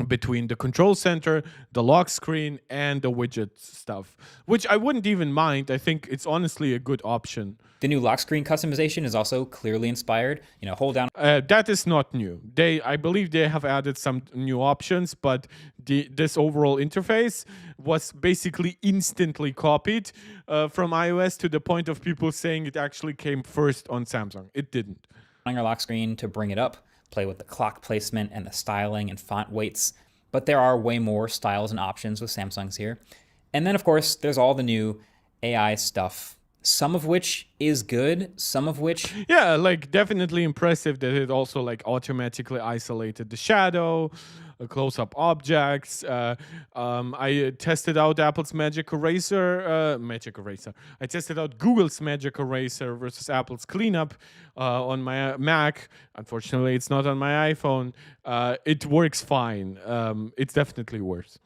between the control center, the lock screen, and the widget stuff, which I wouldn't even mind. I think it's honestly a good option. The new lock screen customization is also clearly inspired. Hold down. That is not new. I believe they have added some new options, but this overall interface was basically instantly copied from iOS, to the point of people saying it actually came first on Samsung. It didn't. On your lock screen to bring it up, play with the clock placement and the styling and font weights, but there are way more styles and options with Samsung's here. And then, of course, there's all the new AI stuff, some of which is good, some of which... Yeah, like definitely impressive that it also like automatically isolated the shadow, close-up objects. I tested out Apple's Magic Eraser. I tested out Google's Magic Eraser versus Apple's Cleanup on my Mac. Unfortunately, it's not on my iPhone. It works fine. It's definitely worse.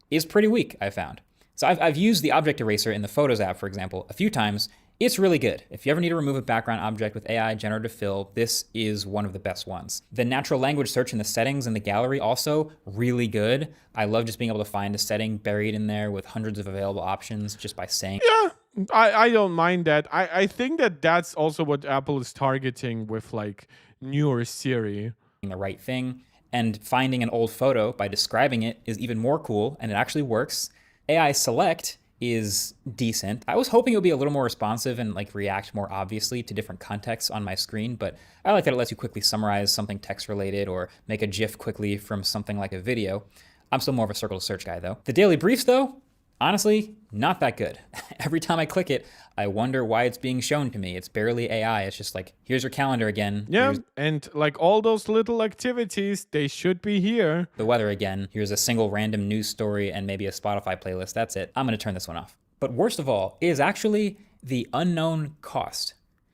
Is pretty weak, I found. So I've used the Object Eraser in the Photos app, for example, a few times. It's really good. If you ever need to remove a background object with AI generative fill, this is one of the best ones. The natural language search in the settings and the gallery also really good. I love just being able to find a setting buried in there with hundreds of available options just by saying. Yeah, I don't mind that. I think that that's also what Apple is targeting with like newer Siri. The right thing. And finding an old photo by describing it is even more cool, and it actually works. AI Select is decent. I was hoping it would be a little more responsive and like react more obviously to different contexts on my screen, but I like that it lets you quickly summarize something text related or make a GIF quickly from something like a video. I'm still more of a circle to search guy though. The daily briefs though, honestly, not that good. Every time I click it, I wonder why it's being shown to me. It's barely AI. It's just like, here's your calendar again. Yeah, and like all those little activities, they should be here. The weather again. Here's a single random news story and maybe a Spotify playlist. That's it. I'm going to turn this one off. But worst of all is actually the unknown cost.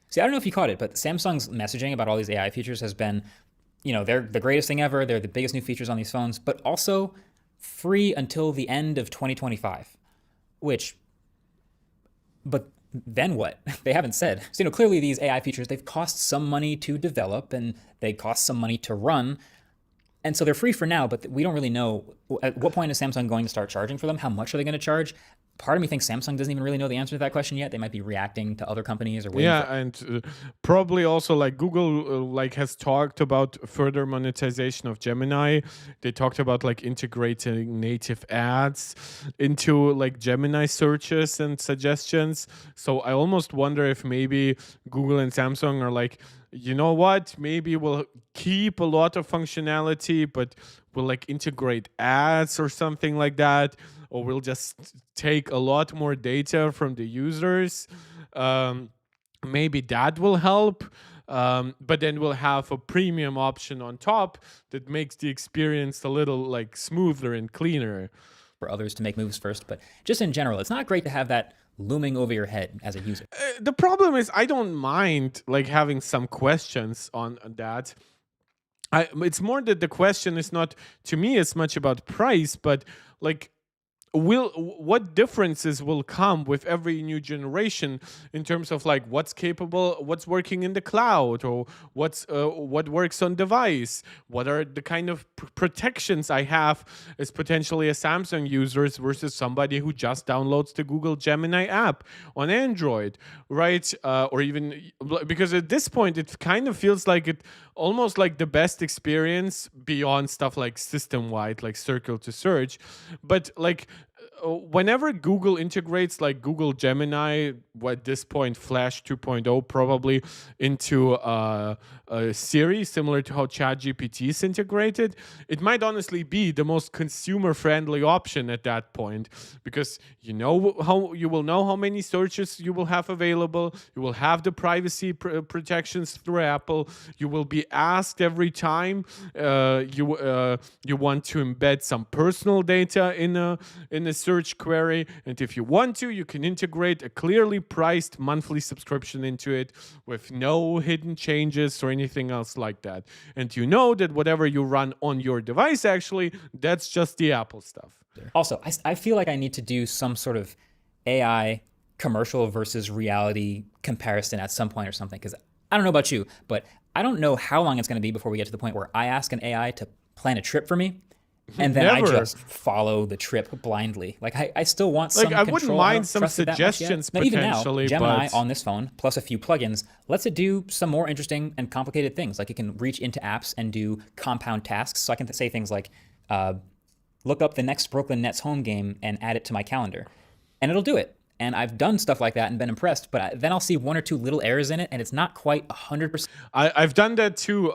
See, I don't know if you caught it, but Samsung's messaging about all these AI features has been, they're the greatest thing ever. They're the biggest new features on these phones, but also free until the end of 2025. But then what? They haven't said. So, clearly these AI features, they've cost some money to develop and they cost some money to run. And so they're free for now, but we don't really know at what point is Samsung going to start charging for them? How much are they going to charge? Part of me thinks Samsung doesn't even really know the answer to that question yet. They might be reacting to other companies or waiting. Yeah, and probably also like Google has talked about further monetization of Gemini. They talked about like integrating native ads into like Gemini searches and suggestions. So I almost wonder if maybe Google and Samsung are like, you know what? Maybe we'll keep a lot of functionality, but we'll like integrate ads or something like that. Or we'll just take a lot more data from the users. Maybe that will help. But then we'll have a premium option on top that makes the experience a little like smoother and cleaner. For others to make moves first. But just in general, it's not great to have that looming over your head as a user. The problem is I don't mind like having some questions on that. It's more that the question is not to me as much about price, but like, what differences will come with every new generation in terms of like what's capable, what's working in the cloud, or what works on device, what are the kind of protections I have as potentially a Samsung users versus somebody who just downloads the Google Gemini app on Android, right? Or even because at this point it kind of feels like it almost like the best experience beyond stuff like system wide, like circle to search, but like whenever Google integrates like Google Gemini, at this point Flash 2.0 probably, into a Siri, similar to how ChatGPT is integrated, it might honestly be the most consumer-friendly option at that point, because you will know how many searches you will have available. You will have the privacy protections through Apple. You will be asked every time you want to embed some personal data in a search query, and if you want to, you can integrate a clearly priced monthly subscription into it with no hidden changes or anything else like that. And you know that whatever you run on your device, actually, that's just the Apple stuff. Also, I feel like I need to do some sort of AI commercial versus reality comparison at some point or something, because I don't know about you, but I don't know how long it's going to be before we get to the point where I ask an AI to plan a trip for me, and then I just follow the trip blindly. Like I still want some control. I wouldn't mind some suggestions potentially. Even now, Gemini on this phone, plus a few plugins, lets it do some more interesting and complicated things. Like it can reach into apps and do compound tasks. So I can say things like, look up the next Brooklyn Nets home game and add it to my calendar. And it'll do it. And I've done stuff like that and been impressed, but then I'll see one or two little errors in it, and it's not quite 100%. I've done that too.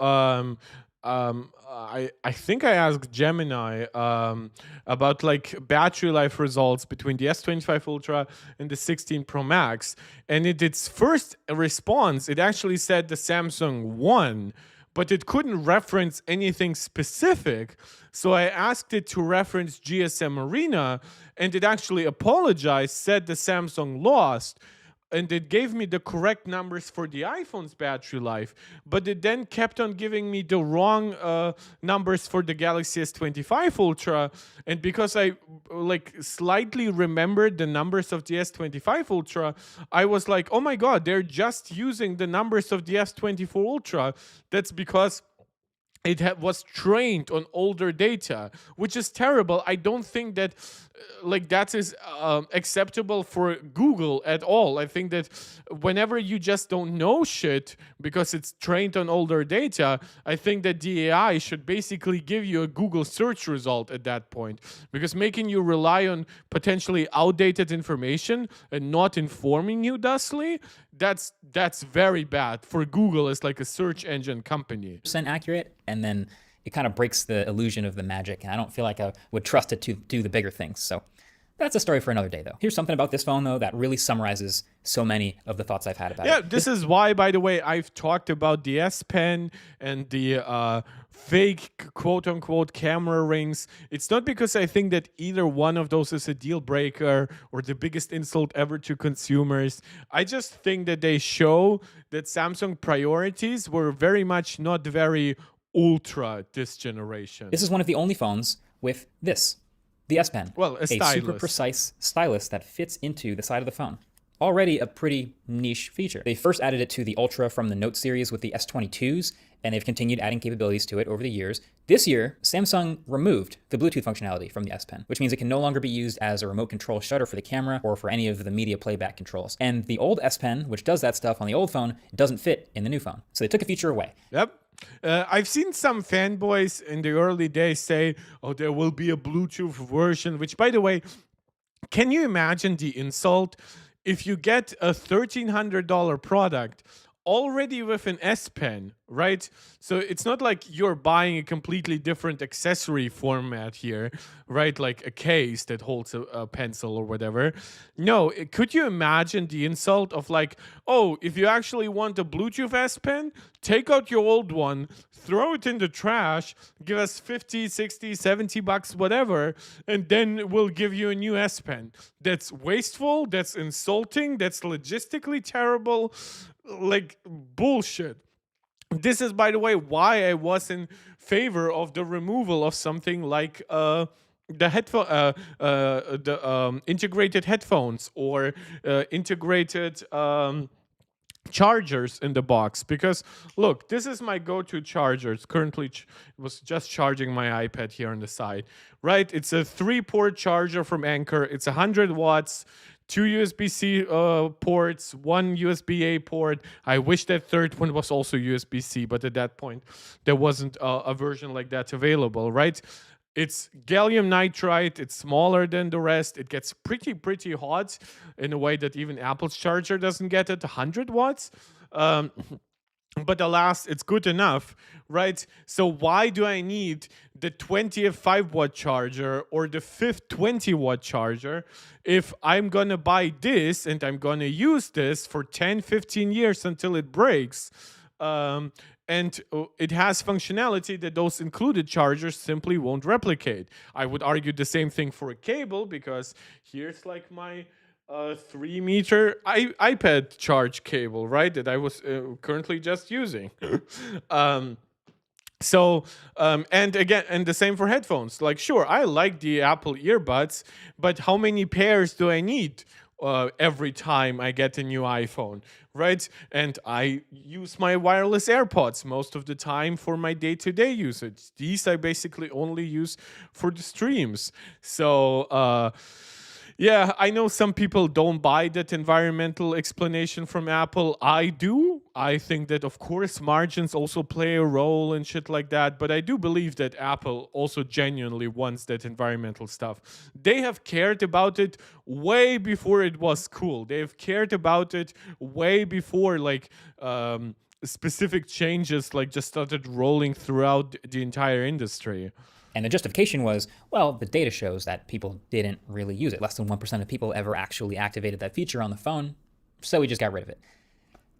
I think I asked Gemini about like battery life results between the S25 Ultra and the 16 Pro Max, and its first response, it actually said the Samsung won, but it couldn't reference anything specific. So I asked it to reference GSM Arena, and it actually apologized, said the Samsung lost, and it gave me the correct numbers for the iPhone's battery life, but it then kept on giving me the wrong numbers for the Galaxy S25 Ultra. And because I like slightly remembered the numbers of the S25 Ultra, I was like, oh my God, they're just using the numbers of the S24 Ultra. That's because it was trained on older data, which is terrible. I don't think that that is acceptable for Google at all. I think that whenever you just don't know shit because it's trained on older data, I think that the AI should basically give you a Google search result at that point, because making you rely on potentially outdated information and not informing you thusly, that's very bad for Google as like a search engine company. Accurate, and then it kind of breaks the illusion of the magic, and I don't feel like I would trust it to do the bigger things. So that's a story for another day, though. Here's something about this phone, though, that really summarizes so many of the thoughts I've had about it. Yeah, this is why, by the way, I've talked about the S Pen and the fake quote-unquote camera rings. It's not because I think that either one of those is a deal breaker or the biggest insult ever to consumers. I just think that they show that Samsung priorities were very much not very ultra this generation. This is one of the only phones with this, the S Pen. Well, a stylus. Super precise stylus that fits into the side of the phone. Already a pretty niche feature. They first added it to the Ultra from the Note series with the S22s, and they've continued adding capabilities to it over the years. This year, Samsung removed the Bluetooth functionality from the S Pen, which means it can no longer be used as a remote control shutter for the camera or for any of the media playback controls. And the old S Pen, which does that stuff on the old phone, doesn't fit in the new phone. So they took a feature away. Yep. I've seen some fanboys in the early days say, oh, there will be a Bluetooth version, which, by the way, can you imagine the insult if you get a $1,300 product already with an S Pen, right? So it's not like you're buying a completely different accessory format here, right? Like a case that holds a pencil or whatever. No, could you imagine the insult of like, oh, if you actually want a Bluetooth S Pen, take out your old one, throw it in the trash, give us 50, 60, 70 bucks, whatever, and then we'll give you a new S Pen. That's wasteful, that's insulting, that's logistically terrible. Like bullshit. This is, by the way, why I was in favor of the removal of something like the headphone, the integrated headphones or integrated chargers in the box. Because look, this is my go-to charger. It's currently was just charging my iPad here on the side, right? It's a 3-port charger from Anker. It's 100 watts. 2 USB-C ports, 1 USB-A port. I wish that third one was also USB-C, but at that point, there wasn't a version like that available, right? It's gallium nitride. It's smaller than the rest. It gets pretty hot in a way that even Apple's charger doesn't get it. 100 watts. But alas, it's good enough, right? So why do I need the 20th 5-watt charger or the 5th 20-watt charger if I'm gonna buy this and I'm gonna use this for 10-15 years until it breaks? And it has functionality that those included chargers simply won't replicate. I would argue the same thing for a cable, because here's like my 3-meter iPad charge cable, right? That I was currently just using. And again, and the same for headphones. Like, sure, I like the Apple earbuds, but how many pairs do I need every time I get a new iPhone, right? And I use my wireless AirPods most of the time for my day-to-day usage. These I basically only use for the streams. So, yeah, I know some people don't buy that environmental explanation from Apple. I do. I think that, of course, margins also play a role and shit like that. But I do believe that Apple also genuinely wants that environmental stuff. They have cared about it way before it was cool. They have cared about it way before, like, specific changes, like, just started rolling throughout the entire industry. And the justification was, well, the data shows that people didn't really use it. Less than 1% of people ever actually activated that feature on the phone, so we just got rid of it.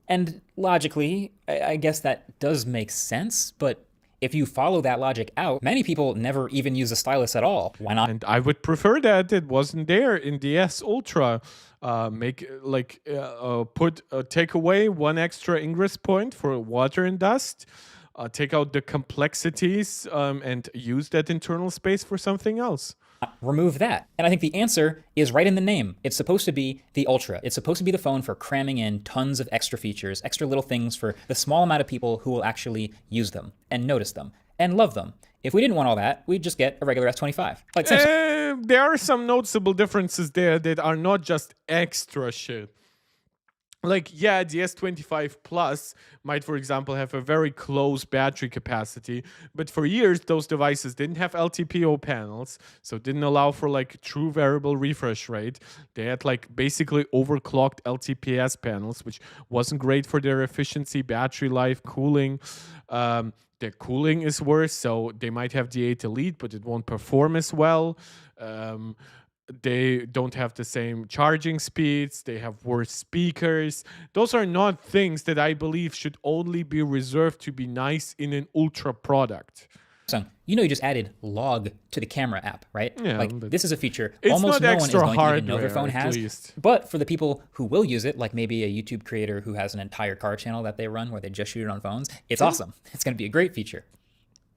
And logically, I guess that does make sense, but if you follow that logic out, many people never even use a stylus at all. Why not? And I would prefer that it wasn't there in the S Ultra. Take away one extra ingress point for water and dust. Take out the complexities and use that internal space for something else. Remove that. And I think the answer is right in the name. It's supposed to be the Ultra. It's supposed to be the phone for cramming in tons of extra features, extra little things for the small amount of people who will actually use them and notice them and love them. If we didn't want all that, we'd just get a regular S25. Like there are some noticeable differences there that are not just extra shit. Like, yeah, the S25 Plus might, for example, have a very close battery capacity, but for years, those devices didn't have LTPO panels, so it didn't allow for, like, true variable refresh rate. They had, like, basically overclocked LTPS panels, which wasn't great for their efficiency, battery life, cooling. Their cooling is worse, so they might have the 8 Elite, but it won't perform as well. They don't have the same charging speeds. They have worse speakers. Those are not things that I believe should only be reserved to be nice in an Ultra product. So, you just added log to the camera app, right? Yeah, like, this is a feature almost no one is going to even know their phone has. But for the people who will use it, like maybe a YouTube creator who has an entire car channel that they run where they just shoot it on phones, it's awesome. It's going to be a great feature.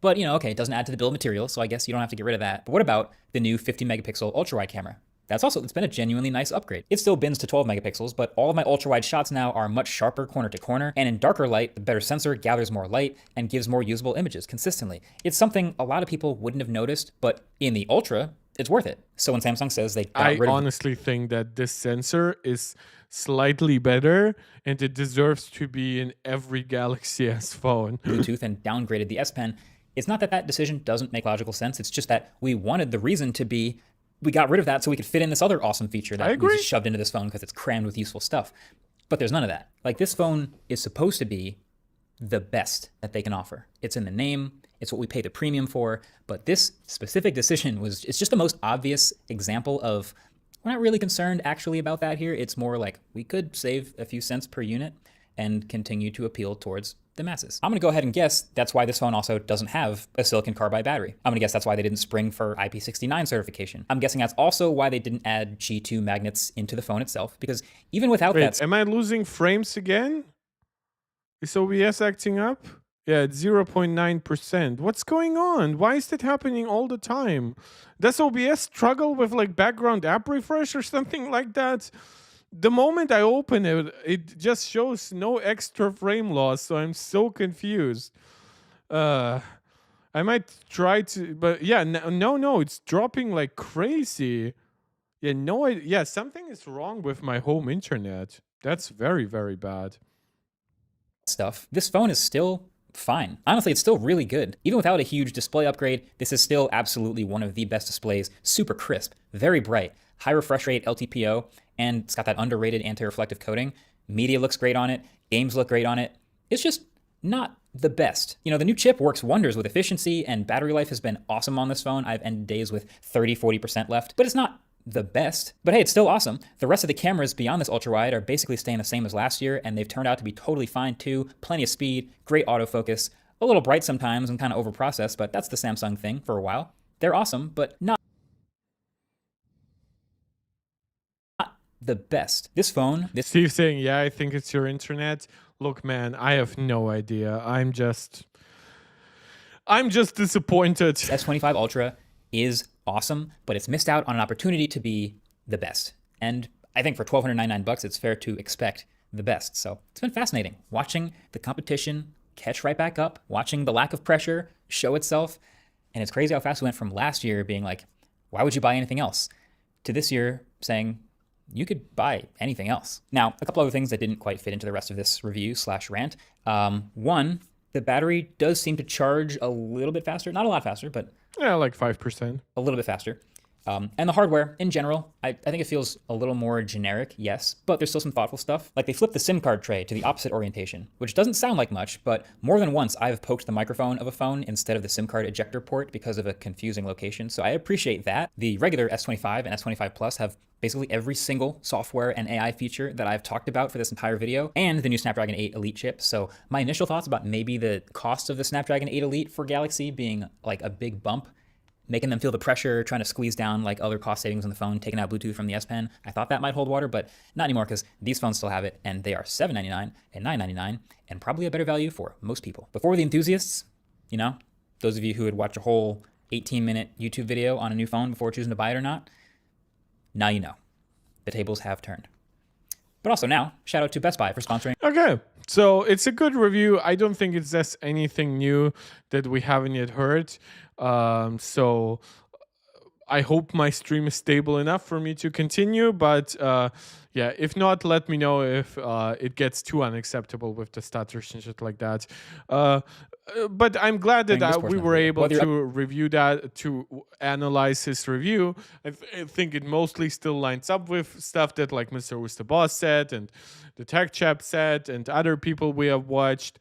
But, okay, it doesn't add to the bill of materials, so I guess you don't have to get rid of that. But what about the new 50-megapixel ultra-wide camera? It's been a genuinely nice upgrade. It still bins to 12 megapixels, but all of my ultra-wide shots now are much sharper corner to corner, and in darker light, the better sensor gathers more light and gives more usable images consistently. It's something a lot of people wouldn't have noticed, but in the Ultra, it's worth it. So when Samsung says they got rid of... I honestly think that this sensor is slightly better, and it deserves to be in every Galaxy S phone. Bluetooth and downgraded the S Pen. It's not that that decision doesn't make logical sense. It's just that we wanted the reason to be, we got rid of that so we could fit in this other awesome feature that we just shoved into this phone because it's crammed with useful stuff. But there's none of that. Like, this phone is supposed to be the best that they can offer. It's in the name. It's what we pay the premium for. But this specific decision it's just the most obvious example of, we're not really concerned actually about that here. It's more like, we could save a few cents per unit and continue to appeal towards the masses. I'm gonna go ahead and guess that's why this phone also doesn't have a silicon carbide battery. I'm gonna guess that's why they didn't spring for IP69 certification. I'm guessing that's also why they didn't add G2 magnets into the phone itself, because even without that... Am I losing frames again? Is OBS acting up? Yeah, it's 0.9%. What's going on? Why is that happening all the time? Does OBS struggle with like background app refresh or something like that? The moment I open it, it just shows no extra frame loss, so I'm so confused. Uh I might try to, but yeah, no, it's dropping like crazy. Yeah, no, yeah, something is wrong with my home internet. That's very, very bad. Stuff, this phone is still fine. Honestly, it's still really good. Even without a huge display upgrade, this is still absolutely one of the best displays. Super crisp, very bright, high refresh rate LTPO, and it's got that underrated anti-reflective coating. Media looks great on it, games look great on it. It's just not the best. You know, the new chip works wonders with efficiency, and battery life has been awesome on this phone. I've ended days with 30-40% left, but it's not the best. But hey, it's still awesome. The rest of the cameras beyond this ultra wide are basically staying the same as last year, and they've turned out to be totally fine too. Plenty of speed, great autofocus, a little bright sometimes and kind of overprocessed, but that's the Samsung thing for a while. They're awesome, but not the best. This phone, Steve saying, yeah, I think it's your internet. Look, man, I have no idea. I'm just disappointed. S25 Ultra is awesome, but it's missed out on an opportunity to be the best. And I think for $1,299, it's fair to expect the best. So it's been fascinating watching the competition catch right back up, watching the lack of pressure show itself. And it's crazy how fast we went from last year being like, why would you buy anything else? To this year saying, you could buy anything else. Now, a couple other things that didn't quite fit into the rest of this review / rant. One, the battery does seem to charge a little bit faster. Not a lot faster, but Yeah, like 5%. a little bit faster. And the hardware in general, I think it feels a little more generic, yes, but there's still some thoughtful stuff. Like they flipped the SIM card tray to the opposite orientation, which doesn't sound like much, but more than once I've poked the microphone of a phone instead of the SIM card ejector port because of a confusing location. So I appreciate that. The regular S25 and S25 Plus have basically every single software and AI feature that I've talked about for this entire video, and the new Snapdragon 8 Elite chip. So my initial thoughts about maybe the cost of the Snapdragon 8 Elite for Galaxy being like a big bump, making them feel the pressure, trying to squeeze down like other cost savings on the phone, taking out Bluetooth from the S Pen. I thought that might hold water, but not anymore because these phones still have it, and they are $799 and $999, and probably a better value for most people. Before the enthusiasts, you know, those of you who would watch a whole 18-minute YouTube video on a new phone before choosing to buy it or not, now you know. The tables have turned. But also now, shout out to Best Buy for sponsoring. Okay, so it's a good review. I don't think it says anything new that we haven't yet heard. So I hope my stream is stable enough for me to continue. But yeah, if not, let me know if it gets too unacceptable with the stutters and shit like that. But I'm glad that we were able to review that, to analyze his review. I think it mostly still lines up with stuff that like Mr. Who's the Boss said and the Tech Chap said and other people we have watched.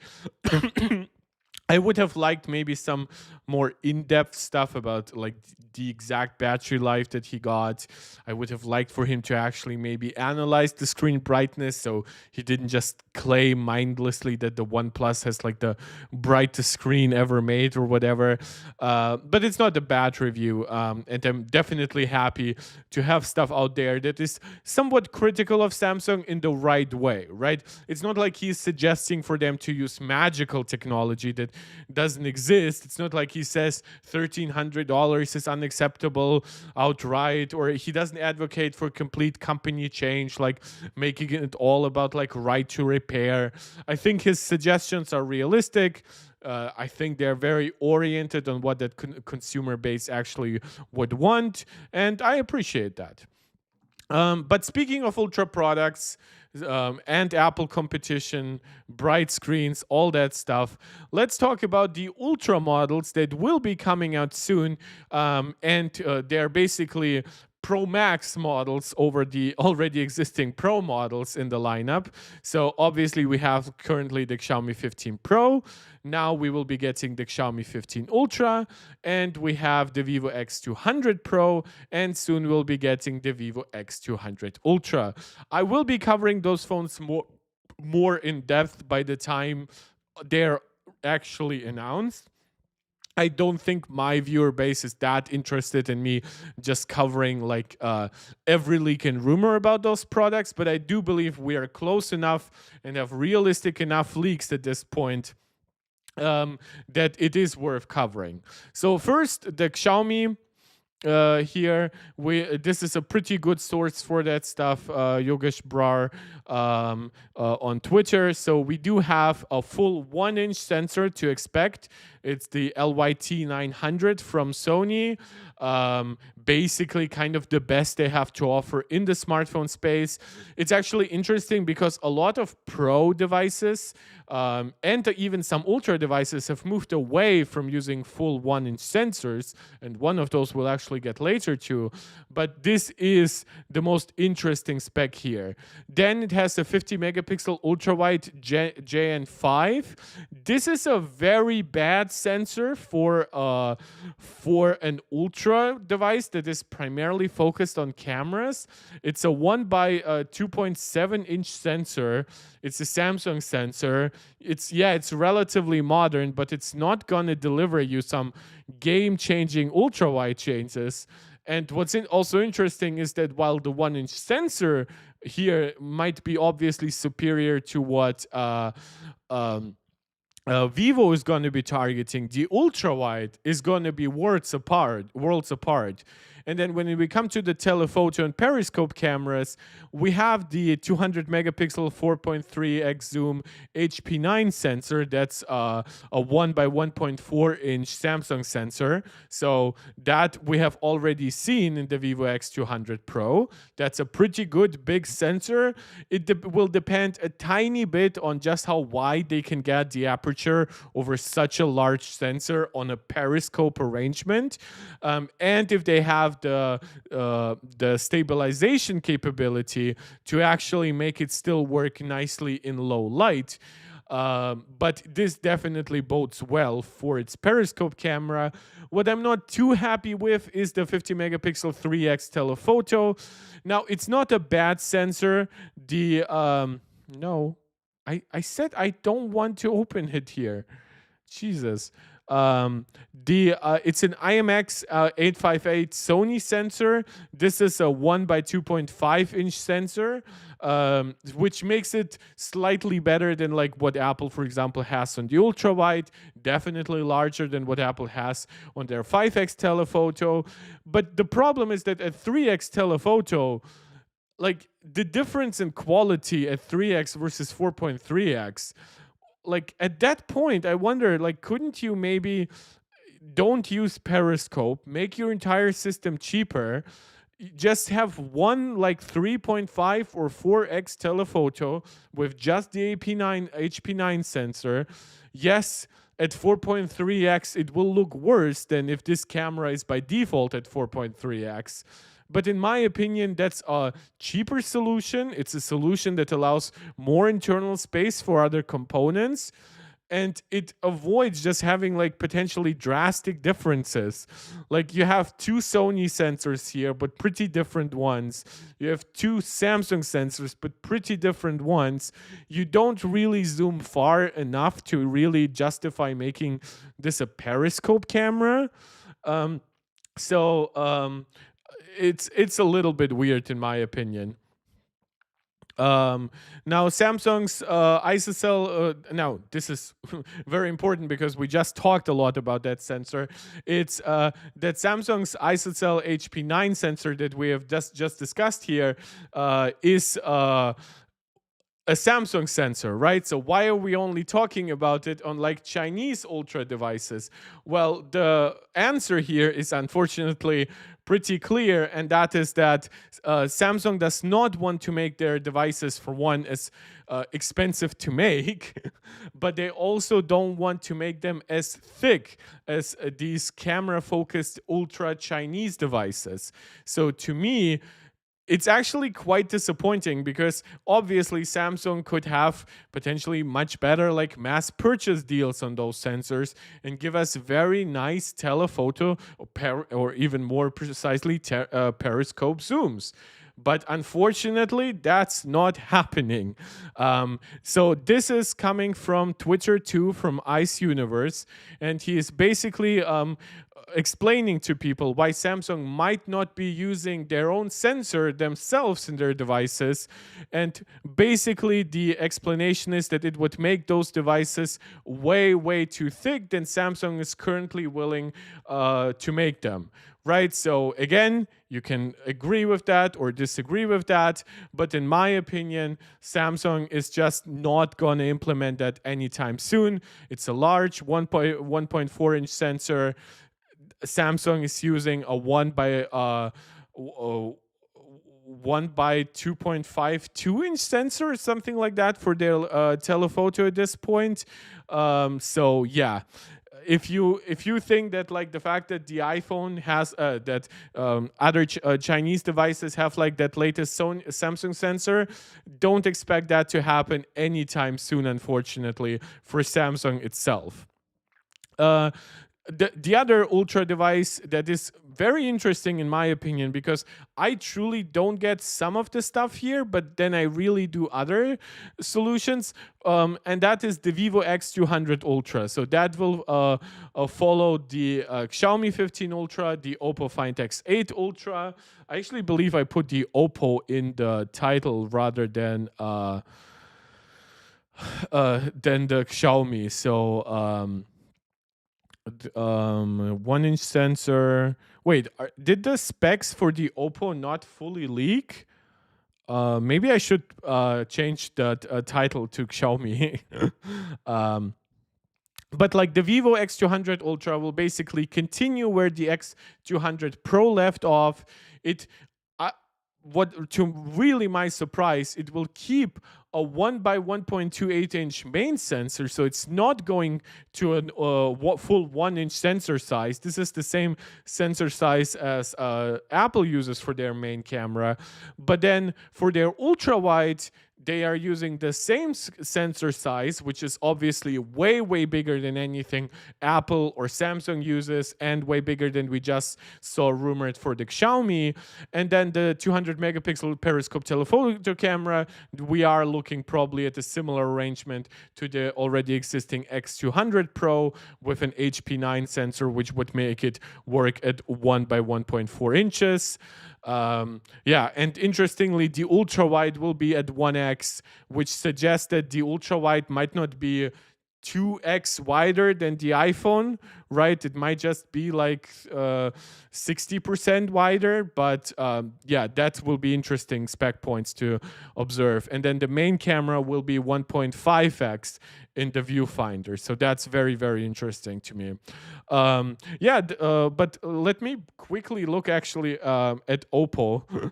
I would have liked maybe some more in-depth stuff about like the exact battery life that he got. I would have liked for him to actually maybe analyze the screen brightness, so he didn't just claim mindlessly that the OnePlus has like the brightest screen ever made or whatever. But it's not a bad review, and I'm definitely happy to have stuff out there that is somewhat critical of Samsung in the right way, right? It's not like he's suggesting for them to use magical technology that doesn't exist. It's not like he says $1,300 is unacceptable outright, or he doesn't advocate for complete company change, like making it all about like right to repair. I think his suggestions are realistic. I think they're very oriented on what that consumer base actually would want, and I appreciate that. But speaking of Ultra products and Apple competition, bright screens, all that stuff, let's talk about the Ultra models that will be coming out soon. And they're basically Pro Max models over the already existing Pro models in the lineup. So obviously we have currently the Xiaomi 15 Pro. Now we will be getting the Xiaomi 15 Ultra, and we have the Vivo X200 Pro, and soon we'll be getting the Vivo X200 Ultra. I will be covering those phones more in depth by the time they're actually announced. I don't think my viewer base is that interested in me just covering like every leak and rumor about those products, but I do believe we are close enough and have realistic enough leaks at this point that it is worth covering. So first, the Xiaomi here this is a pretty good source for that stuff, Yogesh Brar on Twitter. So we do have a full 1-inch sensor to expect. It's the LYT 900 from Sony. Basically kind of the best they have to offer in the smartphone space. It's actually interesting because a lot of Pro devices and even some Ultra devices have moved away from using full 1-inch sensors, and one of those we'll actually get later too. But this is the most interesting spec here. Then it has a 50 megapixel ultra wide JN5. This is a very bad sensor for an Ultra device that is primarily focused on cameras. It's a 1 by 2.7 inch sensor. It's a Samsung sensor. It's relatively modern, but it's not gonna deliver you some game-changing ultra wide changes. And what's also interesting is that while the 1-inch sensor here might be obviously superior to what Vivo is going to be targeting, the ultra wide is going to be worlds apart. And then when we come to the telephoto and periscope cameras, we have the 200 megapixel 4.3x zoom HP9 sensor. That's a 1 by 1.4 inch Samsung sensor. So that we have already seen in the Vivo X200 Pro. That's a pretty good big sensor. It will depend a tiny bit on just how wide they can get the aperture over such a large sensor on a periscope arrangement, and if they have the stabilization capability to actually make it still work nicely in low light. But this definitely bodes well for its periscope camera. What I'm not too happy with is the 50 megapixel 3x telephoto. Now, it's not a bad sensor. No, I said I don't want to open it here. Jesus. It's an IMX 858 Sony sensor. This is a 1 by 2.5 inch sensor, which makes it slightly better than like what Apple, for example, has on the ultra wide. Definitely larger than what Apple has on their 5x telephoto. But the problem is that at 3x telephoto, like the difference in quality at 3x versus 4.3x, like at that point I wonder, like, couldn't you maybe don't use periscope, make your entire system cheaper, just have one like 3.5 or 4x telephoto with just the HP9 sensor. Yes, at 4.3x it will look worse than if this camera is by default at 4.3x. But in my opinion, that's a cheaper solution. It's a solution that allows more internal space for other components. And it avoids just having like potentially drastic differences. Like you have two Sony sensors here, but pretty different ones. You have two Samsung sensors, but pretty different ones. You don't really zoom far enough to really justify making this a periscope camera. It's a little bit weird in my opinion. Now Samsung's ISOCELL. Now this is very important because we just talked a lot about that sensor. It's that Samsung's ISOCELL HP9 sensor that we have just discussed here is a Samsung sensor, right? So why are we only talking about it on like Chinese Ultra devices? Well, the answer here is unfortunately pretty clear, and that is that Samsung does not want to make their devices, for one, as expensive to make, but they also don't want to make them as thick as these camera-focused Ultra Chinese devices. So to me, it's actually quite disappointing because obviously Samsung could have potentially much better like mass purchase deals on those sensors and give us very nice telephoto or even more precisely periscope zooms. But unfortunately, that's not happening. So this is coming from Twitter too, from Ice Universe, and he is basically explaining to people why Samsung might not be using their own sensor themselves in their devices. And basically, the explanation is that it would make those devices way, way too thick than Samsung is currently willing to make them. Right? So again, you can agree with that or disagree with that, but in my opinion, Samsung is just not going to implement that anytime soon. It's a large 1.4-inch sensor. Samsung is using a 1 by 2.52-inch sensor or something like that for their telephoto at this point. So yeah, if you think that like the fact that the iPhone has that other Chinese devices have like that latest Samsung sensor, don't expect that to happen anytime soon, unfortunately, for Samsung itself. The other Ultra device that is very interesting in my opinion, because I truly don't get some of the stuff here, but then I really do other solutions, and that is the Vivo X200 Ultra. So that will follow the Xiaomi 15 Ultra, the Oppo Find X8 Ultra. I actually believe I put the Oppo in the title rather than the Xiaomi. So 1-inch sensor. Wait, did the specs for the Oppo not fully leak? Maybe I should change that title to Xiaomi. But like the Vivo X200 Ultra will basically continue where the X200 Pro left off. It what to really my surprise, it will keep a 1 by 1.28-inch main sensor, so it's not going to a full 1-inch sensor size. This is the same sensor size as Apple uses for their main camera, but then for their ultra wide, they are using the same sensor size, which is obviously way, way bigger than anything Apple or Samsung uses, and way bigger than we just saw rumored for the Xiaomi. And then the 200 megapixel periscope telephoto camera, we are looking probably at a similar arrangement to the already existing X200 Pro with an HP9 sensor, which would make it work at 1 by 1.4 inches. Yeah, and interestingly, the ultra wide will be at 1x, which suggests that the ultra wide might not be 2x wider than the iPhone, right? It might just be like 60% wider, but yeah, that will be interesting spec points to observe. And then the main camera will be 1.5x in the viewfinder, so that's very, very interesting to me. Yeah, but let me quickly look actually at Oppo.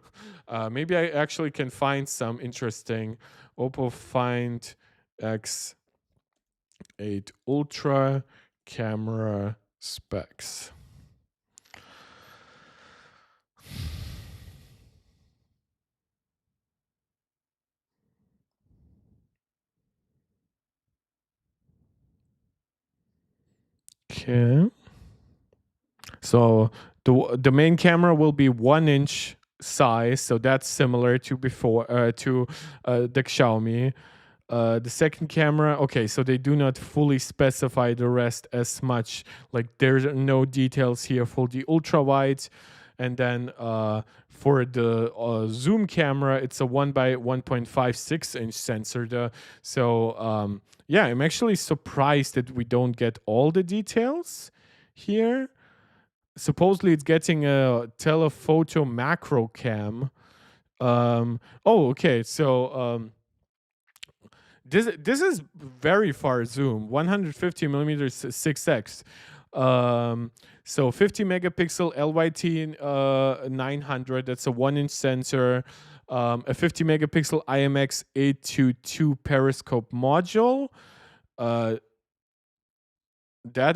Maybe I actually can find some interesting Oppo Find X8 Ultra camera specs. Okay. So the main camera will be 1-inch size, so that's similar to before to the Xiaomi. The second camera, okay, so they do not fully specify the rest as much. Like there's no details here for the ultra wide. And then for the zoom camera, it's a 1 by 1.56-inch sensor. So yeah, I'm actually surprised that we don't get all the details here. Supposedly it's getting a telephoto macro cam. Oh, okay, so this is very far zoom, 150 millimeters 6x. So 50 megapixel LYT 900, that's a 1-inch sensor. A 50 megapixel IMX 822 periscope module. That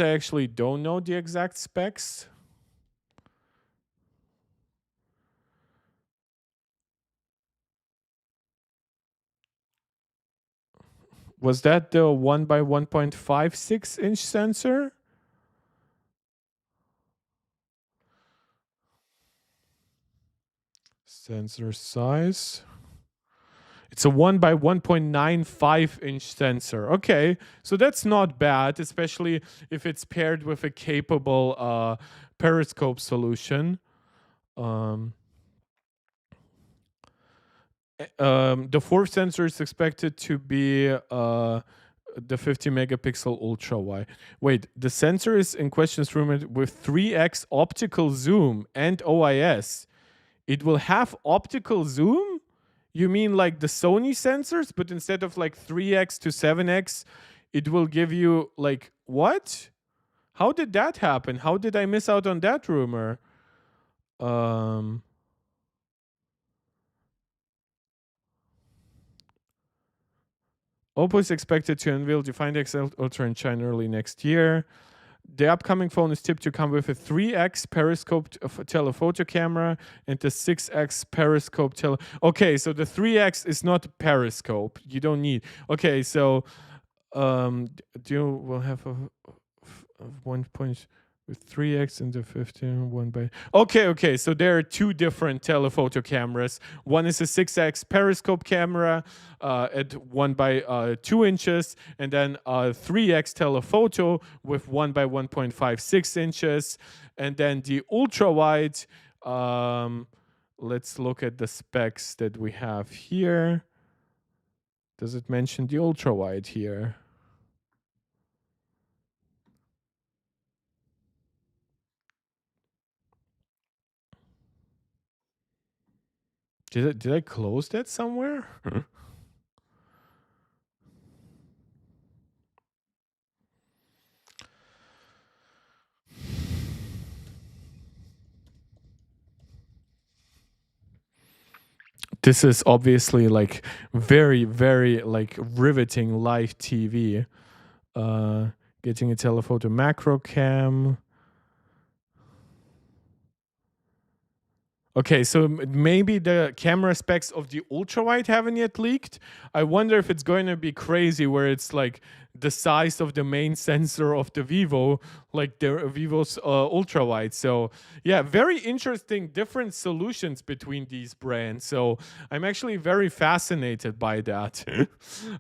I actually don't know the exact specs. Was that the 1 by 1.56-inch sensor? Sensor size. It's a 1 by 1.95-inch sensor. Okay, so that's not bad, especially if it's paired with a capable periscope solution. The fourth sensor is expected to be the 50 megapixel ultra wide. Wait, the sensor is in question is rumored with 3x optical zoom and OIS. It will have optical zoom? You mean like the Sony sensors, but instead of like 3x to 7x, it will give you like what? How did that happen? How did I miss out on that rumor? Oppo is expected to unveil the Find XL Ultra in China early next year. The upcoming phone is tipped to come with a 3x periscope telephoto camera and the 6x periscope Okay, so the 3x is not periscope. You don't need. Okay, so will have a 1 point with 3x and the 15 1 by. Okay, so there are two different telephoto cameras. One is a 6x periscope camera at 1 by 2 inches, and then a 3x telephoto with 1 by 1.56 inches, and then the ultra wide. Let's look at the specs that we have here. Does it mention the ultra wide here? Did I close that somewhere? This is obviously like very, very like riveting live TV. Getting a telephoto macro cam. Okay, so maybe the camera specs of the ultra wide haven't yet leaked. I wonder if it's going to be crazy where it's like the size of the main sensor of the Vivo, like the Vivo's ultra wide. So yeah, very interesting different solutions between these brands. So I'm actually very fascinated by that.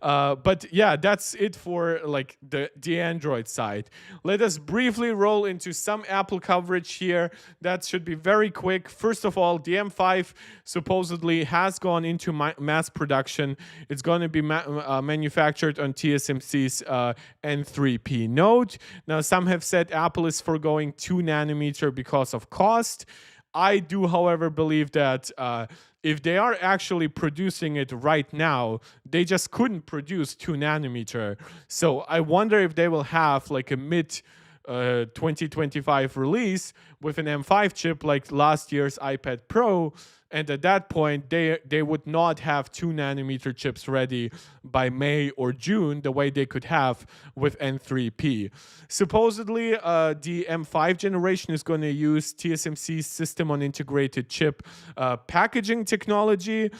But yeah, that's it for like the Android side. Let us briefly roll into some Apple coverage here. That should be very quick. First of all, the M5 supposedly has gone into mass production. It's going to be manufactured on TSMC's N3P node. Now, some have said Apple is foregoing 2 nanometer because of cost. I do, however, believe that if they are actually producing it right now, they just couldn't produce 2 nanometer. So I wonder if they will have like a mid 2025 release with an M5 chip like last year's iPad Pro, and at that point they would not have 2 nanometer chips ready by May or June the way they could have with N3P. Supposedly the M5 generation is going to use TSMC's system on integrated chip packaging technology.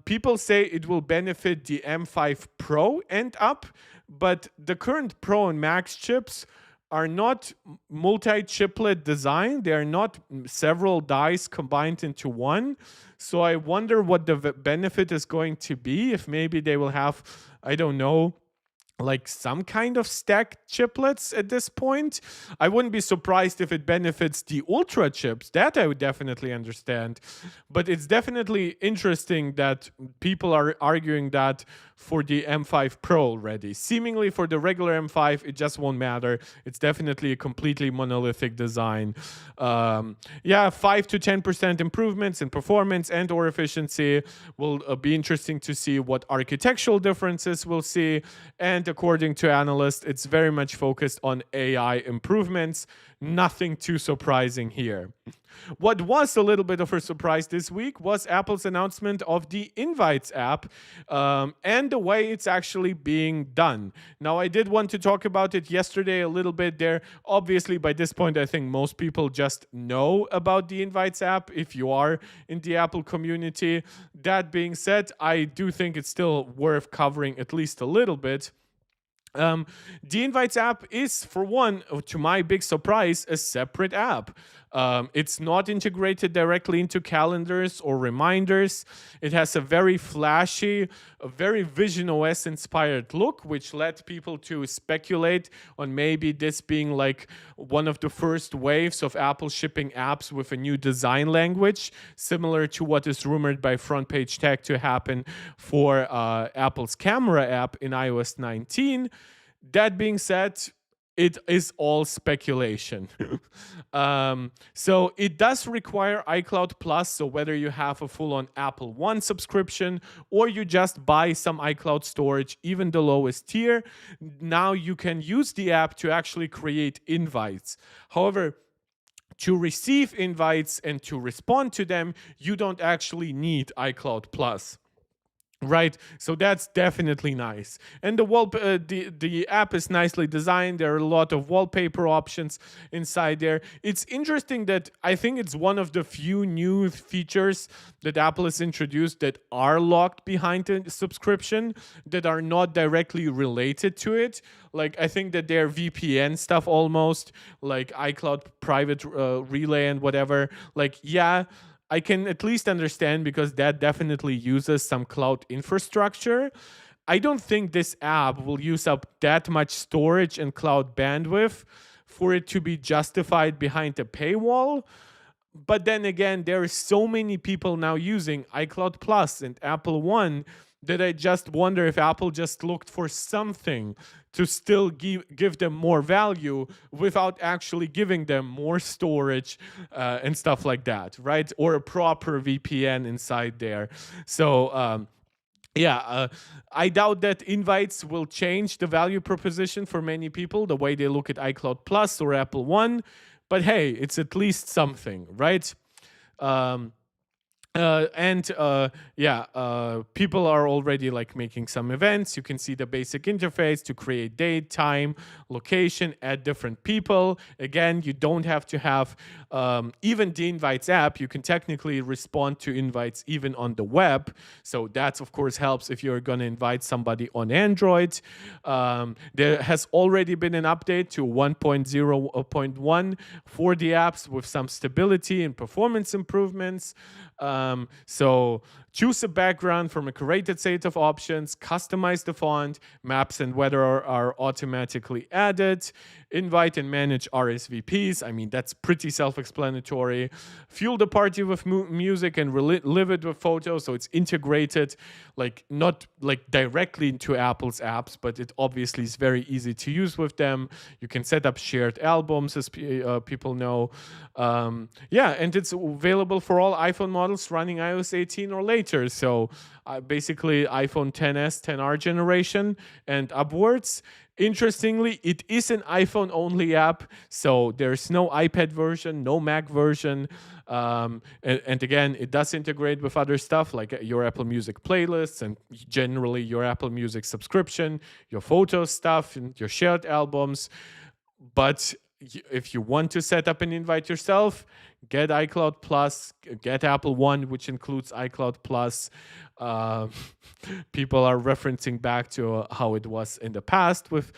People say it will benefit the M5 Pro and up, but the current Pro and Max chips are not multi-chiplet design. They are not several dies combined into one. So I wonder what the benefit is going to be, if maybe they will have, I don't know, like some kind of stacked chiplets at this point. I wouldn't be surprised if it benefits the ultra chips. That I would definitely understand. But it's definitely interesting that people are arguing that for the M5 Pro already. Seemingly for the regular M5, it just won't matter. It's definitely a completely monolithic design. 5 to 10% improvements in performance and or efficiency will be interesting to see what architectural differences we'll see. And according to analysts, it's very much focused on AI improvements. Nothing too surprising here. What was a little bit of a surprise this week was Apple's announcement of the Invites app and the way it's actually being done. Now, I did want to talk about it yesterday a little bit there. Obviously, by this point, I think most people just know about the Invites app if you are in the Apple community. That being said, I do think it's still worth covering at least a little bit. The Invites app is, for one, to my big surprise, a separate app. It's not integrated directly into calendars or reminders. It has a very flashy, a very Vision OS inspired look, which led people to speculate on maybe this being like one of the first waves of Apple shipping apps with a new design language, similar to what is rumored by Front Page Tech to happen for Apple's camera app in iOS 19. That being said, it is all speculation. So it does require iCloud Plus. So whether you have a full-on Apple One subscription or you just buy some iCloud storage, even the lowest tier, now you can use the app to actually create invites. However, to receive invites and to respond to them, you don't actually need iCloud Plus. Right, so that's definitely nice, and the app is nicely designed. There are a lot of wallpaper options inside there. It's interesting that I think it's one of the few new features that Apple has introduced that are locked behind a subscription, that are not directly related to it. Like, I think that their VPN stuff, almost like iCloud private relay and whatever. Like, yeah, I can at least understand, because that definitely uses some cloud infrastructure. I don't think this app will use up that much storage and cloud bandwidth for it to be justified behind a paywall. But then again, there are so many people now using iCloud Plus and Apple One that I just wonder if Apple just looked for something to still give them more value without actually giving them more storage and stuff like that, right? Or a proper VPN inside there. So, I doubt that invites will change the value proposition for many people, the way they look at iCloud Plus or Apple One. But hey, it's at least something, right? People are already like making some events. You can see the basic interface to create date, time, location, add different people. Again, you don't have to have even the Invites app. You can technically respond to invites even on the web. So that, of course, helps if you're going to invite somebody on Android. There has already been an update to 1.0.1 for the apps with some stability and performance improvements. So choose a background from a curated set of options, customize the font, maps and weather are automatically added, invite and manage RSVPs. I mean, that's pretty self-explanatory. Fuel the party with music and live it with photos. So it's integrated, like not like directly into Apple's apps, but it obviously is very easy to use with them. You can set up shared albums, as people know. And it's available for all iPhone models running iOS 18 or later. So basically iPhone XS, XR generation and upwards. Interestingly, it is an iPhone-only app, so there's no iPad version, no Mac version. And again, it does integrate with other stuff like your Apple Music playlists and generally your Apple Music subscription, your photo stuff, and your shared albums. But if you want to set up an invite yourself, get iCloud Plus, get Apple One, which includes iCloud Plus. People are referencing back to how it was in the past with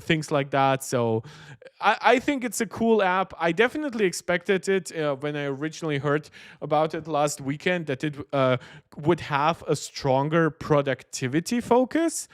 things like that. So I think it's a cool app. I definitely expected it when I originally heard about it last weekend, that it would have a stronger productivity focus.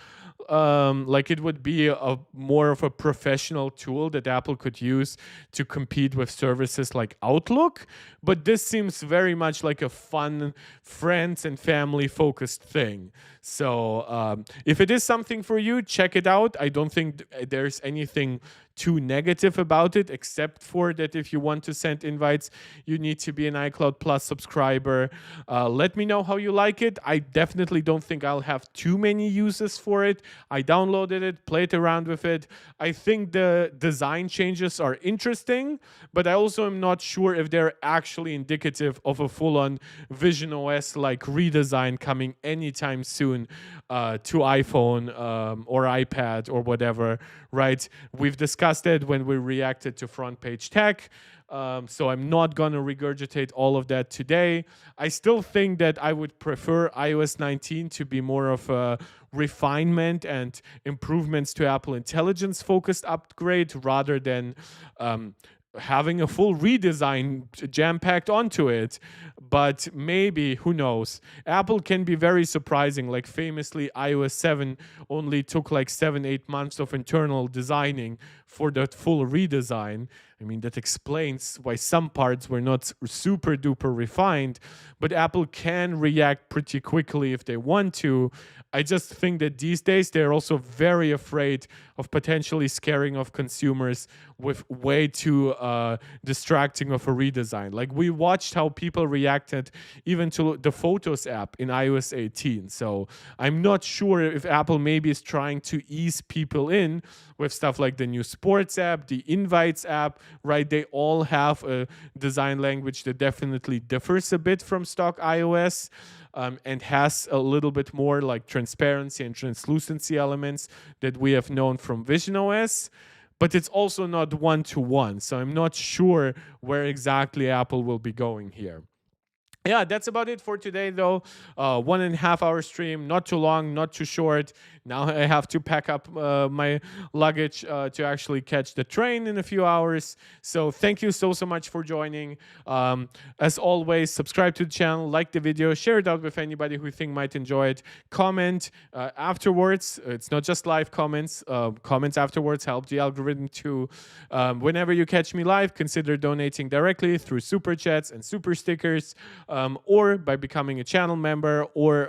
Like it would be a more of a professional tool that Apple could use to compete with services like Outlook. But this seems very much like a fun, friends and family focused thing. So if it is something for you, check it out. I don't think there's anything too negative about it, except for that if you want to send invites, you need to be an iCloud Plus subscriber. Let me know how you like it. I definitely don't think I'll have too many uses for it. I downloaded it, played around with it. I think the design changes are interesting, but I also am not sure if they're actually indicative of a full-on Vision OS like redesign coming anytime soon to iPhone or iPad or whatever, right? We've discussed it when we reacted to Front Page Tech. So I'm not going to regurgitate all of that today. I still think that I would prefer iOS 19 to be more of a refinement and improvements to Apple Intelligence focused upgrade rather than having a full redesign jam-packed onto it. But maybe, who knows, Apple can be very surprising. Like famously, iOS 7 only took like 7-8 months of internal designing for that full redesign. I mean, that explains why some parts were not super duper refined, but Apple can react pretty quickly if they want to. I just think that these days they're also very afraid of potentially scaring off consumers with way too distracting of a redesign. Like we watched how people reacted even to the Photos app in iOS 18. So I'm not sure if Apple maybe is trying to ease people in with stuff like the new Sports app, the Invites app, right? They all have a design language that definitely differs a bit from stock iOS. And has a little bit more like transparency and translucency elements that we have known from Vision OS, but it's also not one-to-one. So I'm not sure where exactly Apple will be going here. Yeah, that's about it for today, though. 1.5 hour stream, not too long, not too short. Now I have to pack up my luggage to actually catch the train in a few hours. So thank you so much for joining. As always, subscribe to the channel, like the video, share it out with anybody who you think might enjoy it. Comment afterwards. It's not just live comments. Comments afterwards help the algorithm too. Whenever you catch me live, consider donating directly through super chats and super stickers. Or by becoming a channel member or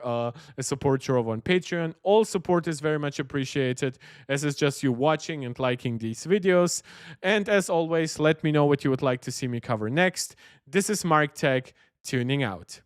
a supporter of on Patreon. All support is very much appreciated, as it's just you watching and liking these videos. And as always, let me know what you would like to see me cover next. This is Mark Tech, tuning out.